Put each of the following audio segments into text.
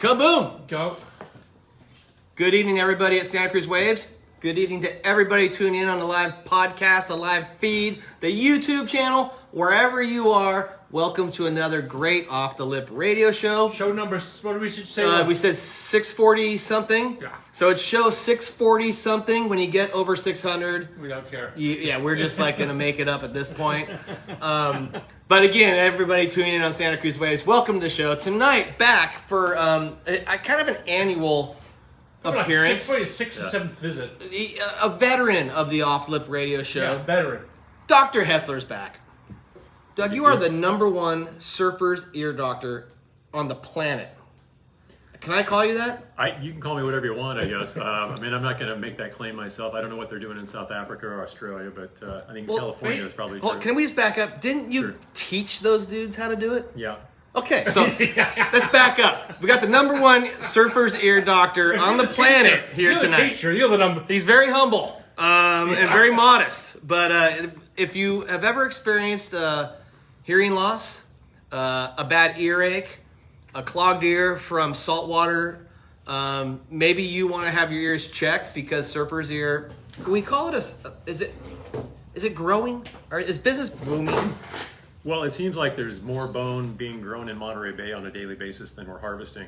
Kaboom! Go. Good evening, everybody at Santa Cruz Waves. Good evening to everybody tuning in on the live podcast, the live feed, the YouTube channel, wherever you are. Welcome to another great Off the Lip radio show. Show numbers, what do we should say? We said 640 something. Yeah. So it's show 640 something. When you get over 600, We don't care. yeah, we're just like going to make it up at this point. But again, everybody tuning in on Santa Cruz Waves, welcome to the show. Tonight, back for kind of an annual appearance. Like sixth or seventh visit. A veteran of the Off Lip radio show. Yeah, veteran. Dr. Hetzler's back. Doug, you are the #1 surfer's ear doctor on the planet. Can I call you that? You can call me whatever you want, I guess. I'm not going to make that claim myself. I don't know what they're doing in South Africa or Australia, but I think California is probably true. Can we just back up? Didn't you teach those dudes how to do it? Yeah. Okay, so let's back up. We got the #1 surfer's ear doctor on the planet here You're tonight. the teacher. You're the number. He's very humble and very modest. But if you have ever experienced hearing loss, a bad earache, a clogged ear from salt water, maybe you want to have your ears checked because surfer's ear, we call it is it growing? Or is business booming? Well, it seems like there's more bone being grown in Monterey Bay on a daily basis than we're harvesting.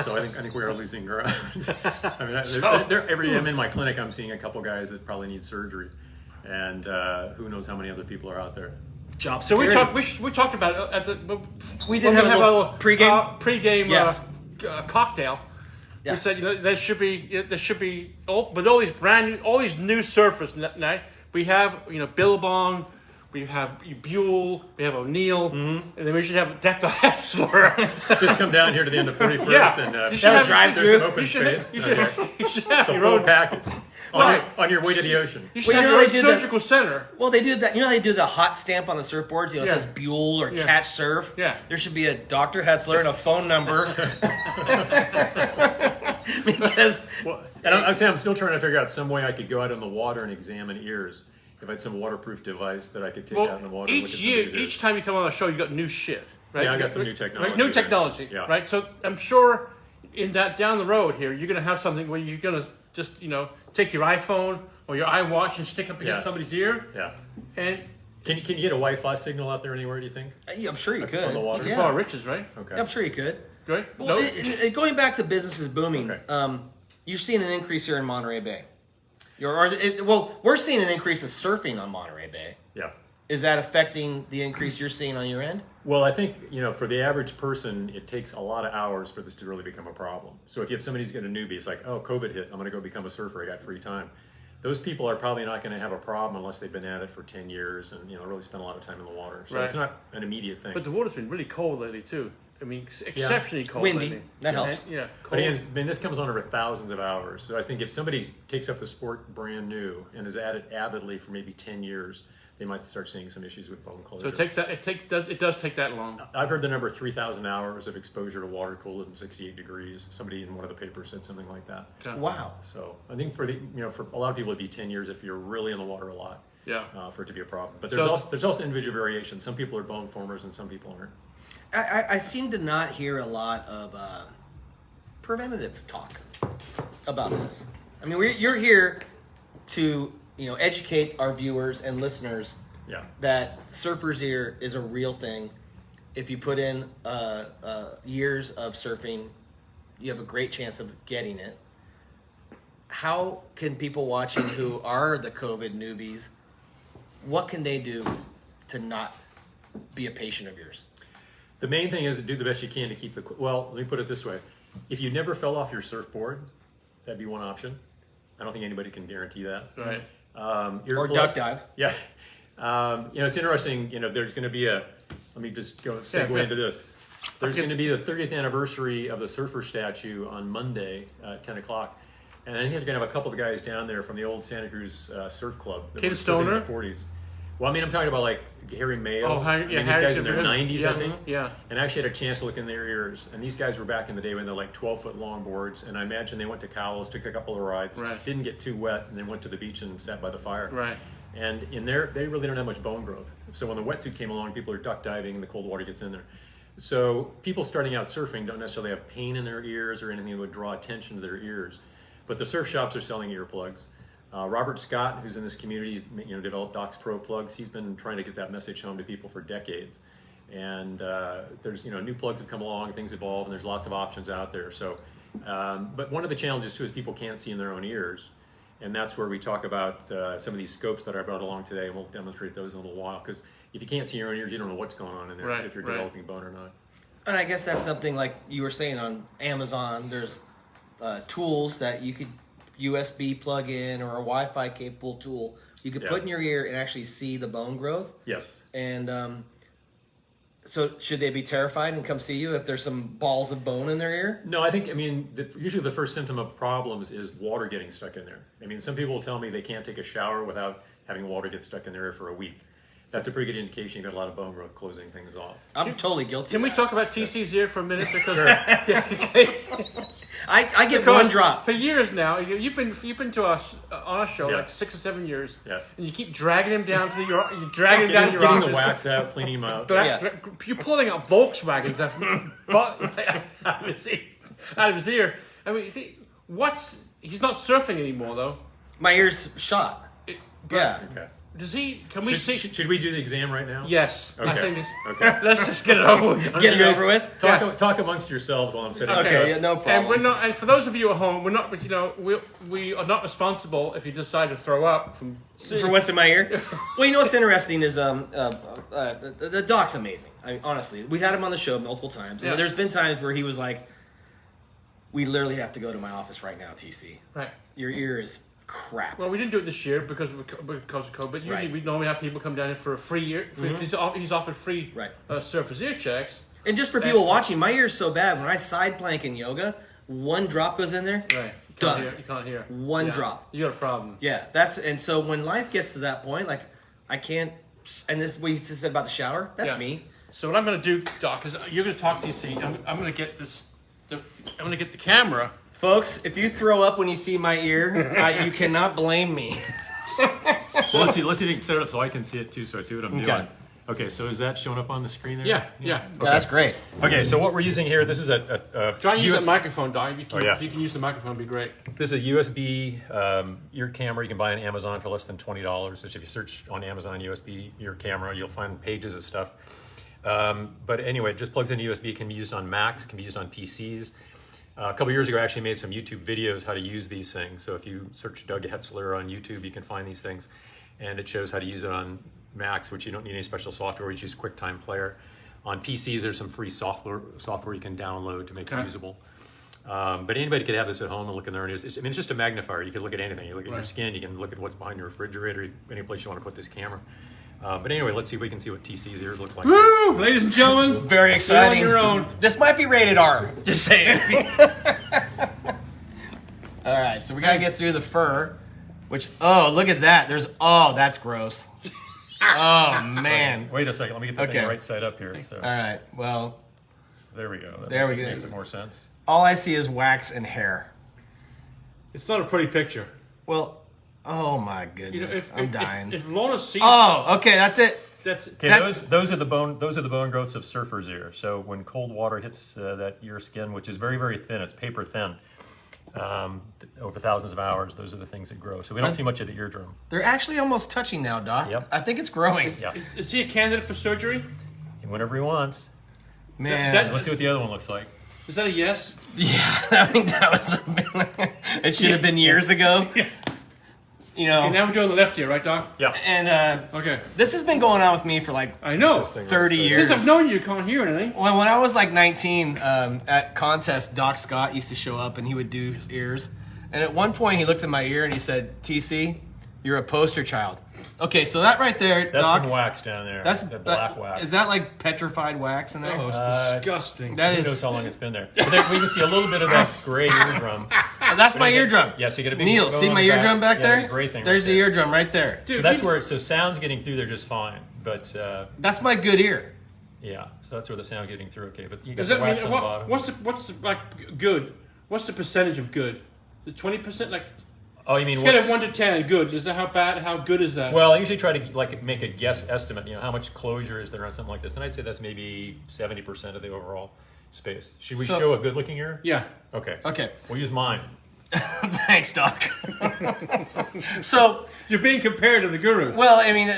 So I think we are losing ground. I mean, every day I'm in my clinic, I'm seeing a couple guys that probably need surgery, and who knows how many other people are out there. Job So security. we talked about it at the. We did have a little pregame. Pregame Yes. cocktail. Yeah. We said there should be but all these new surfers now. We have Billabong, we have Buell, we have O'Neill, and then we should have Dr. Hetzler. Just come down here to the end of 41st Yeah. and You should have drive there's through. some open space. You should have The your full own package on your way to the ocean. You should Well, have you know your they own did that- surgical center. Well, they do that. You know, they do the hot stamp on the surfboards. It Yeah. says Buell or Yeah. Catch Surf. Yeah. There should be a Dr. Hetzler and a phone number. Because Well, and I'm saying I'm still trying to figure out some way I could go out in the water and examine ears. If I had some waterproof device that I could take out in the water. and look at Each time you come on the show, you got new shit, right? Yeah, I You got some new technology, Right? New right. technology, Yeah. right? So I'm sure in that down the road here, you're gonna have something where you're gonna just take your iPhone or your iWatch and stick up against Yeah. somebody's ear, Yeah. and Can you get a Wi-Fi signal out there anywhere? Do you think? I'm sure you could. On the water? Yeah. borrow riches, right? Okay. I'm sure you could. Right? Well, No? going back to businesses booming, Okay. you're seeing an increase here in Monterey Bay. We're seeing an increase of surfing on Monterey Bay. Yeah. Is that affecting the increase you're seeing on your end? Well, I think, for the average person, it takes a lot of hours for this to really become a problem. So if you have somebody who's got a newbie, it's like, oh, COVID hit, I'm going to go become a surfer, I got free time. Those people are probably not going to have a problem unless they've been at it for 10 years and, really spend a lot of time in the water. So Right. It's not an immediate thing. But the water's been really cold lately too. I mean, exceptionally cold. Windy. lately. That helps. Yeah. But Cold. again, this comes on over thousands of hours. So I think if somebody takes up the sport brand new and is at it avidly for maybe 10 years, they might start seeing some issues with bone closure. So it takes that. It does take that long. I've heard the number 3,000 hours of exposure to water colder than 68 degrees. Somebody in one of the papers said something like that. Yeah. Wow. So I think for a lot of people it'd be 10 years if you're really in the water a lot. Yeah. For it to be a problem. But So- there's also individual variation. Some people are bone formers and some people aren't. I seem to not hear a lot of preventative talk about this. I mean, you're here to educate our viewers and listeners Yeah. that surfer's ear is a real thing. If you put in years of surfing, you have a great chance of getting it. How can people watching who are the COVID newbies, what can they do to not be a patient of yours? The main thing is to do the best you can to keep let me put it this way. If you never fell off your surfboard, that'd be one option. I don't think anybody can guarantee that. Right. Or duck dive. Yeah. It's interesting, there's going to be let me just go segue into this. There's going to be the 30th anniversary of the surfer statue on Monday at 10 o'clock. And I think they're going to have a couple of guys down there from the old Santa Cruz Surf Club. That Kid were surfing Stoner? in the 40s. Well, I'm talking about like Harry Mayo. Oh, I mean, these Harry guys in their Mayo. 90s, Yeah, I think. yeah. And I actually had a chance to look in their ears. And these guys were back in the day when they're like 12-foot longboards. And I imagine they went to Cowles, took a couple of rides, Right. didn't get too wet, and then went to the beach and sat by the fire. Right. And in there, they really don't have much bone growth. So when the wetsuit came along, people are duck diving and the cold water gets in there. So people starting out surfing don't necessarily have pain in their ears or anything that would draw attention to their ears, but the surf shops are selling earplugs. Robert Scott, who's in this community, developed Docs Pro plugs. He's been trying to get that message home to people for decades. And there's, new plugs have come along, things evolve, and there's lots of options out there. So, but one of the challenges too is people can't see in their own ears. And that's where we talk about some of these scopes that I brought along today, and we'll demonstrate those in a little while. Because if you can't see your own ears, you don't know what's going on in there, if you're developing bone or not. And I guess that's something like you were saying on Amazon. There's tools that you could USB plug in, or a Wi-Fi capable tool you could put in your ear and actually see the bone growth. Yes. And so should they be terrified and come see you if there's some balls of bone in their ear? No, usually the first symptom of problems is water getting stuck in there. Some people will tell me they can't take a shower without having water get stuck in their ear for a week. That's a pretty good indication you've got a lot of bone growth closing things off. I'm totally guilty. Can we talk about TC's ear for a minute? Because I get one drop. For years now, you've been to us on a show like 6 or 7 years, and you keep dragging him down to your, you drag him down your getting office. the wax out, cleaning him out. You're pulling out Volkswagens out of his ear. He's not surfing anymore though. My ear's shot. Yeah. Okay. Does he? Can we see? Should we do the exam right now? Yes. Okay. I think it's, Okay. let's just get it over with. Get it over with. Talk amongst yourselves while I'm sitting. Okay, yeah, no problem. And we're not. And for those of you at home, we're not. We are not responsible if you decide to throw up from what's in my ear. Well, you know what's interesting is the doc's amazing. Honestly, we've had him on the show multiple times. Yeah. There's been times where he was like, "We literally have to go to my office right now, TC. Right. Your ear is crap." Well, we didn't do it this year because of COVID. But usually we normally have people come down here for a free year. He's offered free surface ear checks. And just for people watching, my ear is so bad. When I side plank in yoga, one drop goes in there. Right. You can't hear. One drop. You got a problem. Yeah. And so when life gets to that point, like I can't. And this what you just said about the shower. That's me. So what I'm going to do, Doc, is you're going to talk to TC. I'm going to get this. I'm going to get the camera. Folks, if you throw up when you see my ear, you cannot blame me. So let's see if you can set it up so I can see it too, so I see what I'm doing. Okay, so is that showing up on the screen there? Yeah. Okay. Yeah, that's great. Okay, so what we're using here, this is a Try and use that microphone, Doc. If you can use the microphone, it'd be great. This is a USB ear camera you can buy on Amazon for less than $20. So if you search on Amazon USB ear camera, you'll find pages of stuff. But anyway, it just plugs into USB, can be used on Macs, can be used on PCs. A couple years ago, I actually made some YouTube videos how to use these things. So if you search Doug Hetzler on YouTube, you can find these things. And it shows how to use it on Macs, which you don't need any special software. You choose QuickTime Player. On PCs, there's some free software you can download to make it usable. But anybody could have this at home and look in their own ears. It's just a magnifier. You can look at anything. You look at your skin. You can look at what's behind your refrigerator, any place you want to put this camera. But anyway, let's see if we can see what TC's ears look like. Woo! Ladies and gentlemen. Very exciting. You're on your own. This might be rated R. Just saying. All right, so we got to get through the fur, which, look at that. That's gross. Oh, man. Wait a second. Let me get the thing right side up here. So. All right, well. There we go. That makes it more sense. All I see is wax and hair. It's not a pretty picture. Well, oh my goodness, I'm dying. If Lorna sees... Oh, okay, that's it. Those are the bone growths of surfer's ear. So when cold water hits that ear skin, which is very, very thin, it's paper thin, over thousands of hours, those are the things that grow. So we don't see much of the eardrum. They're actually almost touching now, Doc. Yep. I think it's growing. Yeah. Is he a candidate for surgery? Whenever he wants. Man. Let's see what the other one looks like. Is that a yes? Yeah, I think that was it should have been years ago. Yeah. You know. Okay, now we're doing the left ear, right, Doc? Yeah. And okay. This has been going on with me for like I know 30 years. Since I've known you can't hear anything. Well, when I was like 19, at contests, Doc Scott used to show up and he would do his ears. And at one point, he looked at my ear and he said, "TC, you're a poster child." Okay, so that right there, That's Doc, some wax down there. that's that black wax. Is that like petrified wax in there? Oh, it's disgusting. That Who is. knows how long it's been there? But there, we can see a little bit of that gray eardrum. That's my eardrum. Yeah, so you get a big Neil, going see on my the eardrum back there? Gray thing There's right the there. eardrum right there. Dude, So that's where sound's getting through there just fine. But That's my good ear. yeah, so that's where the sound getting through okay. But you got Does the that wax mean on the bottom. what's the like good? What's the percentage of good? The 20%, like Oh, you mean Scale of what's- 1 to 10, good. Is that how bad? How good is that? Well, I usually try to like make a guess estimate. How much closure is there on something like this? And I'd say that's maybe 70% of the overall space. Should we show a good-looking ear? yeah. Okay. Okay. We'll use mine. Thanks, Doc. So, You're being compared to the guru. well, I mean,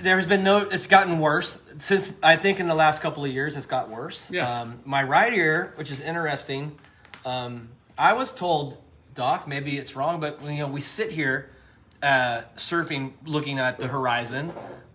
there's been it's gotten worse since I think in the last couple of years it's got worse. Yeah. My right ear, which is interesting, I was told, Doc, maybe it's wrong, but we sit here surfing, looking at the horizon,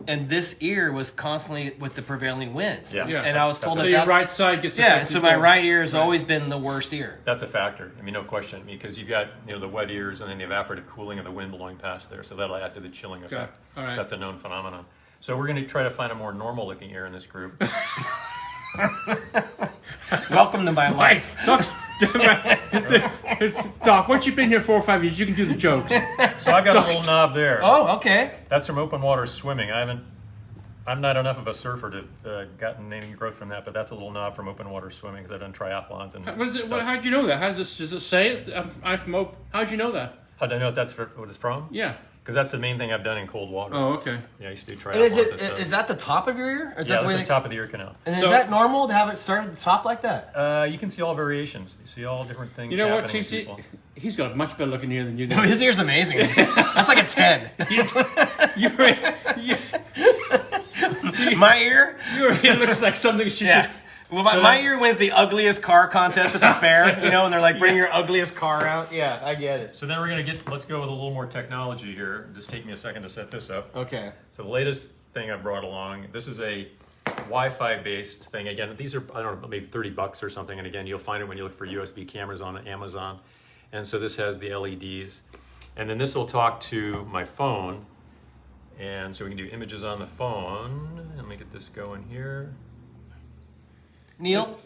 and this ear was constantly with the prevailing winds. Yeah. Yeah. And I was told so that your that's right side gets yeah. affected So my more. right ear has always been the worst ear. That's a factor. No question. Because you've got the wet ears and then the evaporative cooling of the wind blowing past there, so that'll add to the chilling effect. All right. So that's a known phenomenon. So we're going to try to find a more normal looking ear in this group. Welcome to my life. Doc's, Doc, once you've been here 4 or 5 years, you can do the jokes. So I've got a little knob there. Oh, okay. That's from open water swimming. I'm not enough of a surfer to gotten any growth from that, but that's a little knob from open water swimming because I've done triathlons and What is it? stuff. How'd you know that? Does it say it? I'm from Oak. How'd you know that? How do I know what what it's from? Yeah. Because that's the main thing I've done in cold water. Oh, okay. Yeah, I used to do And triathlons. is that the top of your ear? Or is yeah, that the way that's the top of the ear canal. And So- is that normal to have it start at the top like that? You can see all variations. You see all different things You know what, happening with TC? people. He's got a much better looking ear than you do. No, his ear's amazing. That's like a 10. My ear? Your ear looks like something she Yeah. should. Well, my ear wins the ugliest car contest at the fair, and they're like, bring your ugliest car out. Yeah, I get it. So then we're let's go with a little more technology here. Just take me a second to set this up. Okay. So the latest thing I brought along, this is a Wi-Fi based thing. Again, these are, I don't know, maybe $30 or something. And again, you'll find it when you look for USB cameras on Amazon. And so this has the LEDs. And then this will talk to my phone. And so we can do images on the phone. Let me get this going here. Neil,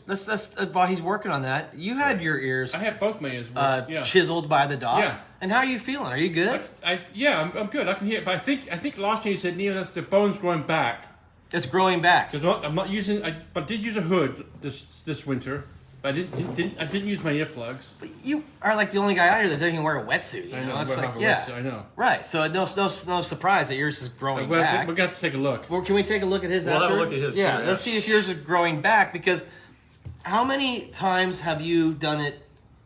while he's working on that, you had your ears I have both my ears. Yeah. chiseled by the doc. Yeah. And how are you feeling? Are you good? I'm good. I can hear it. But I think last time you said, Neil, that's the bone's growing back. It's growing back. Because I'm not using. But I did use a hood this winter. But I didn't use my earplugs. You are like the only guy out here that doesn't even wear a wetsuit. You know? It's like, yeah. I know. Right. So no surprise that yours is growing We're back. going to have to take a look. Well, can we take a look at his We'll after? have a look at his, Yeah, too, let's see if yours is growing back, because how many times have you done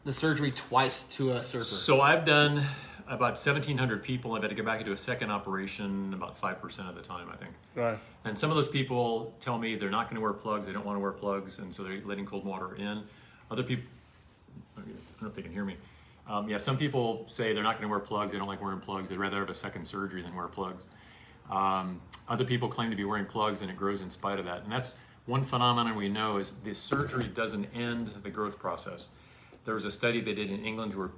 the surgery twice to a surfer? So I've done about 1,700 people. I've had to go back and do a second operation about 5% of the time, I think. Right. And some of those people tell me they're not going to wear plugs. They don't want to wear plugs, and so they're letting cold water in. Other people, I don't know if they can hear me. Some people say they're not going to wear plugs. They don't like wearing plugs. They'd rather have a second surgery than wear plugs. Other people claim to be wearing plugs, and it grows in spite of that. And that's one phenomenon we know is the surgery doesn't end the growth process. There was a study they did in England where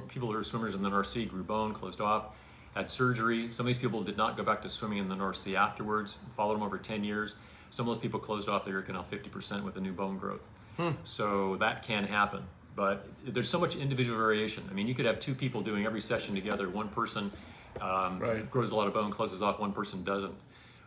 people who were swimmers in the North Sea grew bone, closed off, had surgery. Some of these people did not go back to swimming in the North Sea afterwards, followed them over 10 years. Some of those people closed off their ear canal 50% with a new bone growth. So that can happen, but there's so much individual variation. I mean, you could have two people doing every session together. One person grows a lot of bone, closes off, one person doesn't.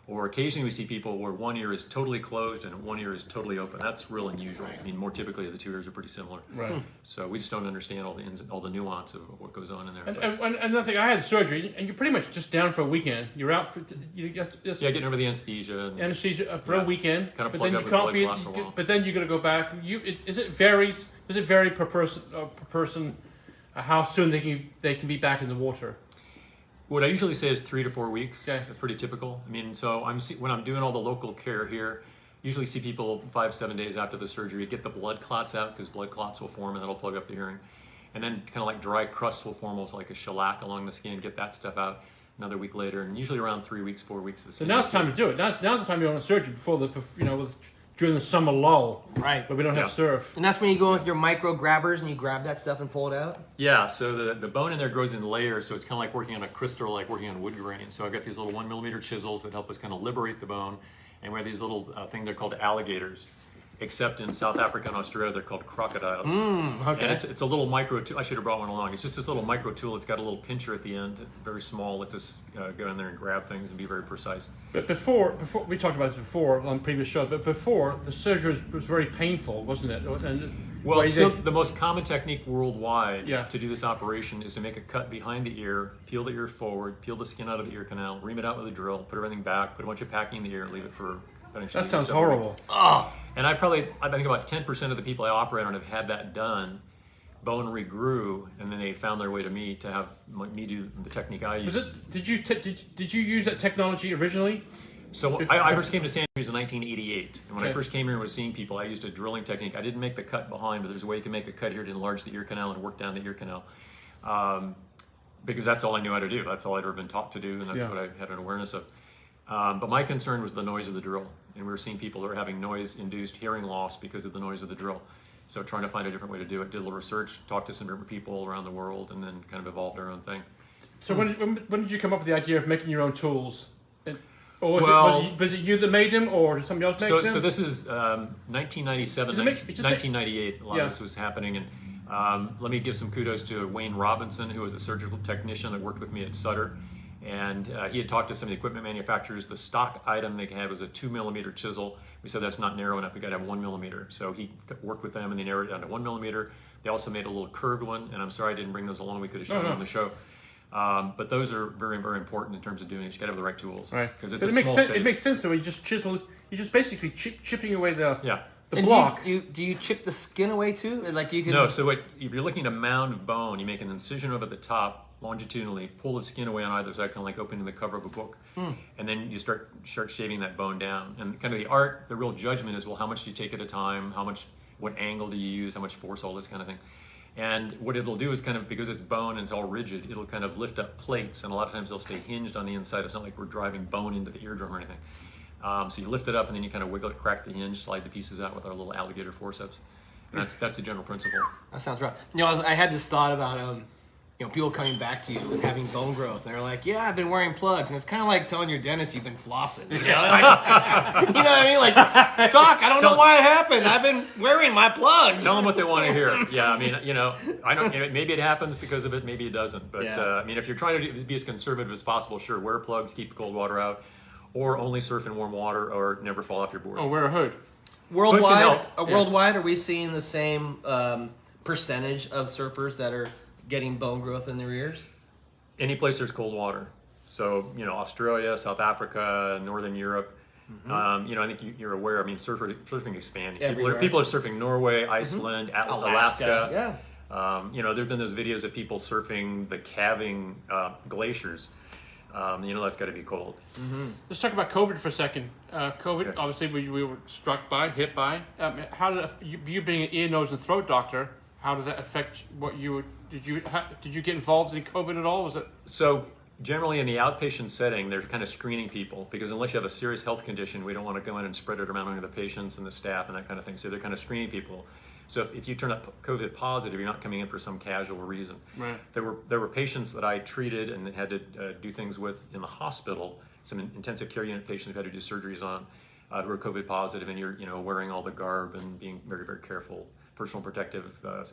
Or occasionally we see people where one ear is totally closed and one ear is totally open. That's real unusual. I mean, more typically the two ears are pretty similar. Right. So we just don't understand all the nuance of what goes on in there. And another thing, I had surgery, and you're pretty much just down for a weekend. You're out for just Yeah, getting over the anesthesia. And, anesthesia for a weekend. Kind of but plug then up you with can't blood clot for a while. But then you're gonna go back. Does it vary per person how soon they can be back in the water? What I usually say is 3 to 4 weeks. Okay. That's pretty typical. I mean, so when I'm doing all the local care here, usually see people 5-7 days after the surgery, get the blood clots out because blood clots will form and that'll plug up the hearing. And then kind of like dry crust will form almost like a shellac along the skin, get that stuff out another week later. And usually around 3 weeks, 4 weeks. The So skin now's is the time to do it. Now's the time you want surgery before during the summer lull. Right. But we don't have surf. And that's when you go with your micro grabbers and you grab that stuff and pull it out? Yeah, so the bone in there grows in layers, so it's kind of like working on a crystal, like working on wood grain. So I've got these little 1 millimeter chisels that help us kind of liberate the bone, and we have these little things, they're called alligators. Except in South Africa and Australia, they're called crocodiles. Okay. And it's a little micro tool. I should have brought one along. It's just this little micro tool. It's got a little pincher at the end, very small. Lets us go in there and grab things and be very precise. But before we talked about this before on previous shows, but before the surgery was very painful, wasn't it? And Well, Well, so the most common technique worldwide Yeah. to do this operation is to make a cut behind the ear, peel the ear forward, peel the skin out of the ear canal, ream it out with a drill, put everything back, put a bunch of packing in the ear, leave it for potentially That sounds 7 horrible. weeks. Oh, And I think about 10% of the people I operate on have had that done. Bone regrew, and then they found their way to me to have me do the technique I use. Did you use that technology originally? So I first came to Santa Cruz in 1988, and when I Okay. first came here and was seeing people, I used a drilling technique. I didn't make the cut behind, but there's a way you can make a cut here to enlarge the ear canal and work down the ear canal, because that's all I knew how to do. That's all I'd ever been taught to do, and that's Yeah. what I had an awareness of. But my concern was the noise of the drill, and we were seeing people that were having noise-induced hearing loss because of the noise of the drill. So trying to find a different way to do it, did a little research, talked to some different people around the world, and then kind of evolved our own thing. So when did you come up with the idea of making your own tools? Or Well- was it you that made them, or did somebody else make them? So this is 1997, Does it make- just 1998. A lot Yeah. of this was happening, and let me give some kudos to Wayne Robinson, who was a surgical technician that worked with me at Sutter, and he had talked to some of the equipment manufacturers. The stock item they had was a 2mm chisel. We said that's not narrow enough. We got to have 1mm. So he worked with them, and they narrowed it down to 1mm. They also made a little curved one, and I'm sorry I didn't bring those along. We could have shown them on the show. But those are very, very important in terms of doing it. You got to have the right tools, Right. Because it's But a it makes small sense. space. It makes sense. So you just chisel. You're just basically chipping away the Yeah. the and block. do you chip the skin away too? Like you can. No, so if you're looking at a mound of bone, you make an incision over the top longitudinally, pull the skin away on either side, kind of like opening the cover of a book, and then you start shaving that bone down. And kind of the real judgment is, well, how much do you take at a time? What angle do you use? How much force? All this kind of thing. And what it'll do is kind of, because it's bone and it's all rigid, it'll kind of lift up plates, and a lot of times they'll stay hinged on the inside. It's not like we're driving bone into the eardrum or anything. So you lift it up, and then you kind of wiggle it, crack the hinge, slide the pieces out with our little alligator forceps. And that's the general principle. That sounds rough. I had this thought about people coming back to you and having bone growth. And they're like, yeah, I've been wearing plugs. And it's kind of like telling your dentist you've been flossing. You know, like, you know what I mean? Like, Doc, I don't know why it happened. I've been wearing my plugs. Tell them what they want to hear. Yeah, I mean, I don't. Maybe it happens because of it. Maybe it doesn't. But Yeah. I mean, if you're trying to be as conservative as possible, sure, wear plugs, keep the cold water out, or only surf in warm water, or never fall off your board. Oh, wear a hood. Worldwide, help. worldwide, are we seeing the same percentage of surfers that are getting bone growth in their ears? Any place there's cold water. So Australia, South Africa, Northern Europe. I think you're aware. I mean, surfing expanding. Everywhere. People are surfing Norway, Iceland, Alaska. Yeah. There've been those videos of people surfing the calving glaciers. That's got to be cold. Let's talk about COVID for a second. COVID, Okay. obviously, we were hit by. How did you being an ear, nose, and throat doctor? How did that affect what you were? Did you get involved in COVID at all? Was it? So generally in the outpatient setting, they're kind of screening people, because unless you have a serious health condition, we don't want to go in and spread it around among the patients and the staff and that kind of thing. So they're kind of screening people. So if you turn up COVID positive, you're not coming in for some casual reason. Right. There were patients that I treated and had to do things with in the hospital, some intensive care unit patients who had to do surgeries on, who were COVID positive, and you're wearing all the garb and being very, very careful, personal protective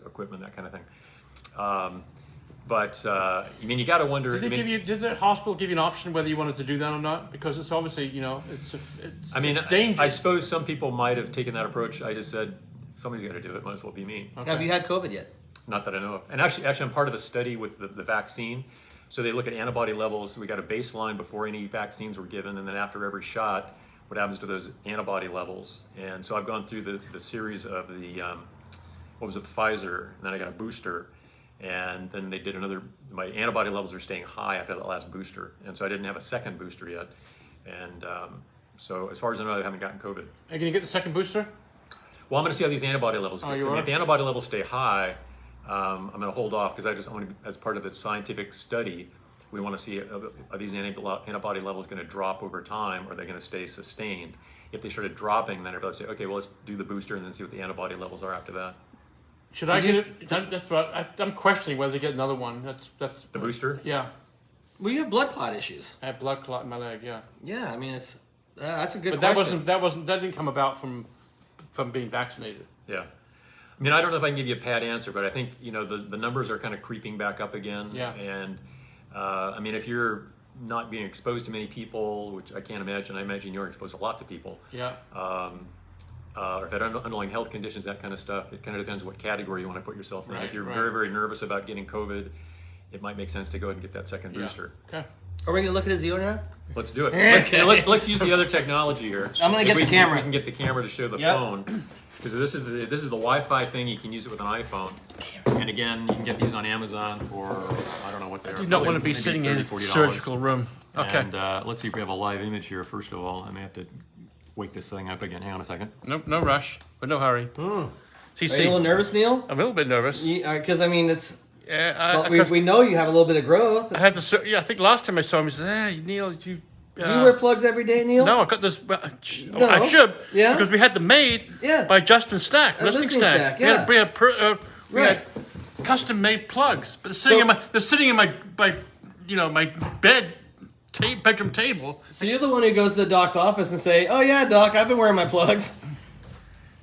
equipment, that kind of thing. You got to wonder. Did the hospital give you an option whether you wanted to do that or not? Because it's obviously, it's it's dangerous. I suppose some people might have taken that approach. I just said, somebody's got to do it. Might as well be me. Okay. Have you had COVID yet? Not that I know of. And actually, I'm part of a study with the vaccine. So they look at antibody levels. We got a baseline before any vaccines were given, and then after every shot, what happens to those antibody levels. And so I've gone through the series of Pfizer, and then I got a booster. And then they did my antibody levels are staying high after that last booster. And so I didn't have a second booster yet. And so as far as I know, I haven't gotten COVID. Are you going to get the second booster? Well, I'm going to see how these antibody levels go. Oh, you And are? if the antibody levels stay high, I'm going to hold off, because I want to, as part of the scientific study, we want to see are these antibody levels going to drop over time, or are they going to stay sustained? If they started dropping, then everybody say, okay, well, let's do the booster and then see what the antibody levels are after that. Should I get it? That's what I'm questioning whether to get another one. That's The booster? Yeah, Well, you have blood clot issues. I have blood clot in my leg. Yeah, Yeah, I mean it's that's a good but question. that didn't come about from being vaccinated. Yeah. I mean, I don't know if I can give you a pat answer, but I think, the numbers are kind of creeping back up again. Yeah. And, if you're not being exposed to many people, which I can't imagine, I imagine you're exposed to lots of people. Yeah. or if had underlying health conditions, that kind of stuff. It kind of depends what category you want to put yourself in. Right, If you're right. very, very nervous about getting COVID, it might make sense to go ahead and get that second booster. Okay. Are we gonna look at his ear now? Let's do it. Okay. Let's use the other technology here. I'm gonna If get we the can- camera. We can get the camera to show the Yep. phone, because this is the Wi-Fi thing. You can use it with an iPhone. And again, you can get these on Amazon for I don't know what they are. Do not want to be maybe sitting in a $30, $40. surgical room. Okay. And let's see if we have a live image here. First of all, I may have to wake this thing up again. Hang on a second. No rush, but no hurry. Are you a CC, little nervous, Neil? I'm a little bit nervous. Because I mean, it's. Yeah, Well, we know you have a little bit of growth. I had to. Yeah, I think last time I saw him, he said, "Hey, Neil, you." Do you wear plugs every day, Neil? No, I got this. No. I should. Yeah? Because we had them made Yeah. by Justin Stack, Listening Listening Stack, Stack. yeah. We had, we Right. had custom made plugs, but they're sitting in my my bedroom table. So you're the one who goes to the doc's office and say, "Oh yeah, doc, I've been wearing my plugs."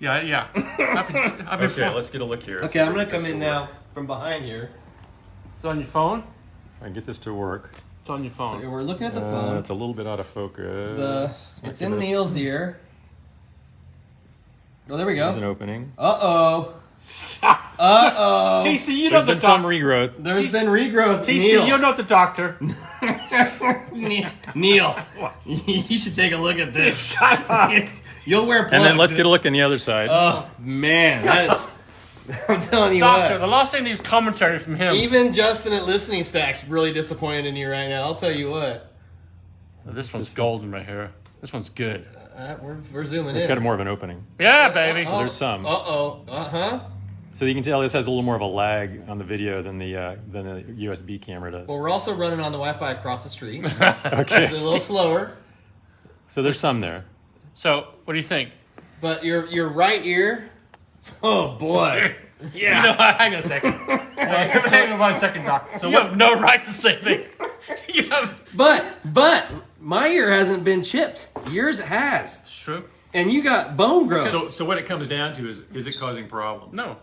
Yeah. I've been Okay, let's get a look here. Okay, I'm gonna come in now from behind here. It's on your phone. I can get this to work. It's on your phone. We're looking at the phone. It's a little bit out of focus. It's in Neil's ear. Oh, there we There's an go. opening. Uh-oh. Uh-oh. TC, you know There's the been some doctor. regrowth. There's been regrowth. TC, Neil. you're not the doctor. Neil, you should take a look at this. You'll wear plugs. And then let's get a look on the other side. Oh, man. That is... I'm telling you Doctor, what. the last thing needs commentary from him. Even Justin at Listening Stack's really disappointed in you right now. I'll tell you what. This one's golden right here. This one's good. We're zooming It's in. got more of an opening. Yeah, baby. There's some. Uh-oh. Uh-huh. So you can tell this has a little more of a lag on the video than the USB camera does. Well, we're also running on the Wi-Fi across the street. Okay. It's a little slower. So there's some there. So, what do you think? But your right ear... Oh, boy. Yeah. You know, hang on a second. Hang on 1 second, Doc. So you have no right to say things. You have... But my ear hasn't been chipped. Yours has. It's true. And you got bone growth. So what it comes down to is it causing problems? No.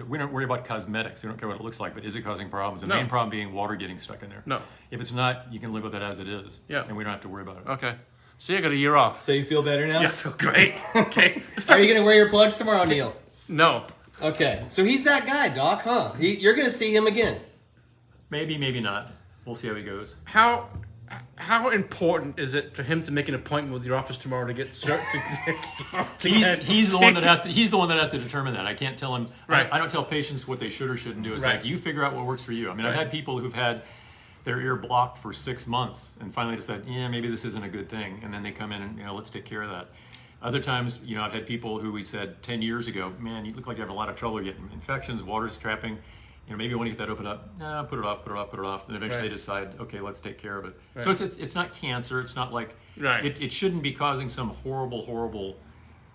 We don't worry about cosmetics. We don't care what it looks like, but is it causing problems? The No. main problem being water getting stuck in there. No. If it's not, you can live with it as it is. Yeah. And we don't have to worry about it. Okay. See, I got a year off. So you feel better now? Yeah, I feel great. Okay. Are you going to wear your plugs tomorrow, Neil? No. Okay. So he's that guy, Doc, huh? You're going to see him again. Maybe, maybe not. We'll see how he goes. How important is it for him to make an appointment with your office tomorrow to get He's the one that has to. He's the one that has to determine that. I can't tell him. Right. I don't tell patients what they should or shouldn't do. It's Right. like you figure out what works for you. I mean, I've Right. had people who've had their ear blocked for 6 months and finally decided, yeah, maybe this isn't a good thing, and then they come in and let's take care of that. Other times, I've had people who we said 10 years ago, man, you look like you have a lot of trouble getting infections, water's trapping. Maybe when you get that opened up, put it off. And eventually they decide, okay, let's take care of it. Right. So it's not cancer. It's not like, Right. it shouldn't be causing some horrible,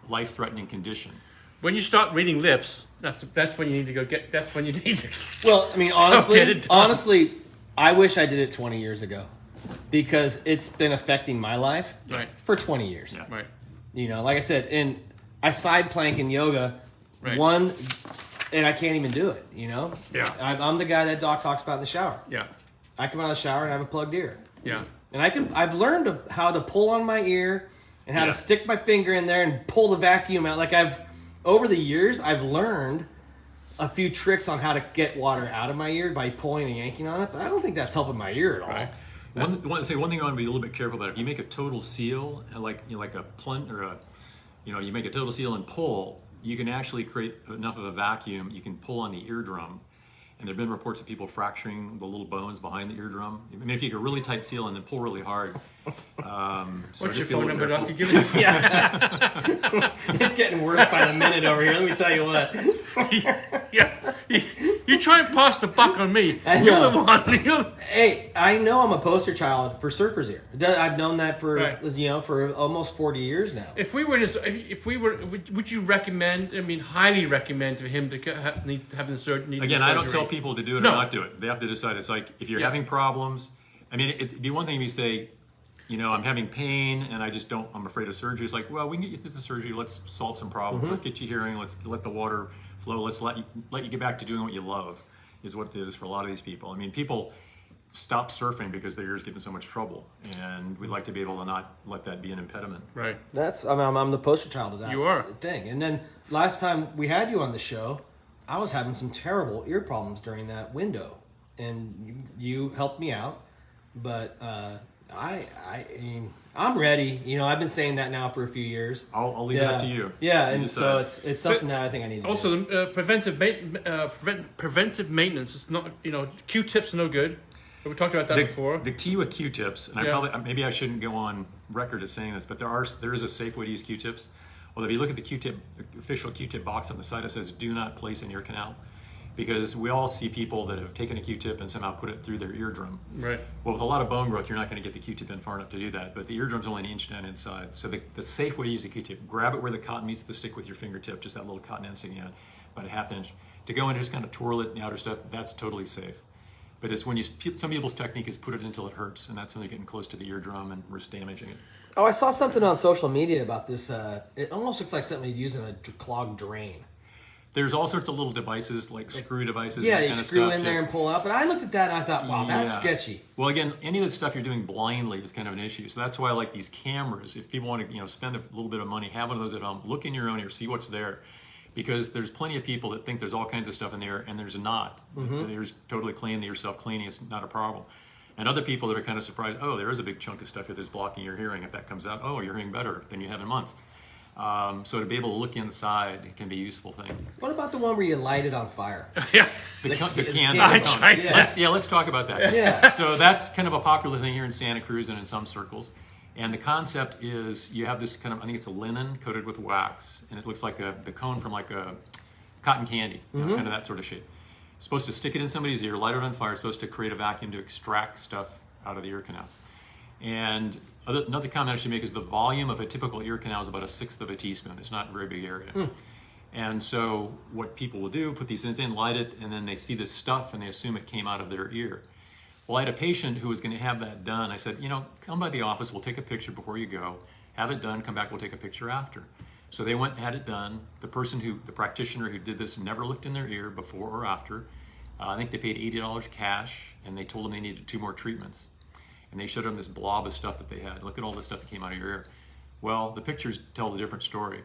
life-threatening condition. When you start reading lips, that's when you need to go get. That's when you need to. Well, I mean, Get it done. honestly, I wish I did it 20 years ago because it's been affecting my life Right. for 20 years. Yeah. Right. Like I said, and I side plank in yoga, Right. and I can't even do it, Yeah. I'm the guy that Doc talks about in the shower. Yeah. I come out of the shower and have a plugged ear. Yeah. And I've learned how to pull on my ear and how Yeah. to stick my finger in there and pull the vacuum out. Like over the years, I've learned a few tricks on how to get water out of my ear by pulling and yanking on it, but I don't think that's helping my ear at all. Right. One thing I want to be a little bit careful about. If you make a total seal, like a plunge or you make a total seal and pull, you can actually create enough of a vacuum. You can pull on the eardrum, and there've been reports of people fracturing the little bones behind the eardrum. I mean, if you get a really tight seal and then pull really hard. So What's your just be a phone little number, Doc? careful. You give it. Yeah. It's getting worse by the minute over here, let me tell you what. Yeah. You try and pass the buck on me. I You're know. the one. Hey, I know I'm a poster child for surfer's ear. I've known that for Right. for almost 40 years now. If we were, would you recommend? I mean, highly recommend to him to have the surgery. Again, I don't tell people to do it No. or not do it. They have to decide. It's like if you're Yeah. having problems. I mean, it'd be one thing if you say, I'm having pain and I'm afraid of surgery. It's like, well, we can get you through the surgery. Let's solve some problems. Let's get you hearing. Let's let the water flow. Let's let you get back to doing what you love, is what it is for a lot of these people. I mean, people stop surfing because their ears get in so much trouble, and we'd like to be able to not let that be an impediment. Right. I'm the poster child of that. You are. thing. And then last time we had you on the show, I was having some terrible ear problems during that window, and you helped me out. But I mean, I'm ready. You know, I've been saying that now for a few years. I'll leave it up to you. Yeah, You and decide. so it's something that I think I need to do. Also, preventive maintenance is not, Q-tips are no good. We talked about that before. The key with Q-tips, and maybe I shouldn't go on record as saying this, but there is a safe way to use Q-tips. Well, if you look at the official Q-tip box on the side, it says "Do not place in ear canal," because we all see people that have taken a Q-tip and somehow put it through their eardrum. Right. Well, with a lot of bone growth, you're not going to get the Q-tip in far enough to do that, but the eardrum's only an inch down inside. So the safe way to use a Q-tip: grab it where the cotton meets the stick with your fingertip, just that little cotton end sticking out, about a half inch. To go in and just kind of twirl it in the outer stuff, that's totally safe. But it's when some people's technique is put it until it hurts, and that's when they're getting close to the eardrum and risk damaging it. Oh, I saw something on social media about this. It almost looks like something you'd use in a clogged drain. There's all sorts of little devices, like screw devices. Yeah, and that you kind of screw stuff in there and pull out. But I looked at that and I thought, wow, that's sketchy. Well, again, any of the stuff you're doing blindly is kind of an issue. So that's why I like these cameras. If people want to, spend a little bit of money, have one of those at home. Look in your own ear, see what's there, because there's plenty of people that think there's all kinds of stuff in there, and there's not. The ear's totally clean. The ear self-cleaning is not a problem. And other people that are kind of surprised, oh, there is a big chunk of stuff here that's blocking your hearing. If that comes out, oh, you're hearing better than you have in months. So to be able to look inside can be a useful thing. What about the one where you light it on fire? Yeah. The candle. Yeah. Let's talk about that. Yeah. So that's kind of a popular thing here in Santa Cruz and in some circles. And the concept is you have this kind of, I think it's a linen coated with wax, and it looks like the cone from like a cotton candy, kind of that sort of shape. Supposed to stick it in somebody's ear, light it on fire, supposed to create a vacuum to extract stuff out of the ear canal. And another comment I should make is the volume of a typical ear canal is about 1/6 of a teaspoon. It's not a very big area. And so what people will do, put these things in, light it, and then they see this stuff and they assume it came out of their ear. Well, I had a patient who was going to have that done. I said, come by the office, we'll take a picture before you go, have it done, come back, we'll take a picture after. So they went and had it done. The practitioner who did this never looked in their ear before or after. I think they paid $80 cash, and they told them they needed 2 more treatments. And they showed them this blob of stuff that they had. Look at all the stuff that came out of your ear. Well, the pictures tell a different story.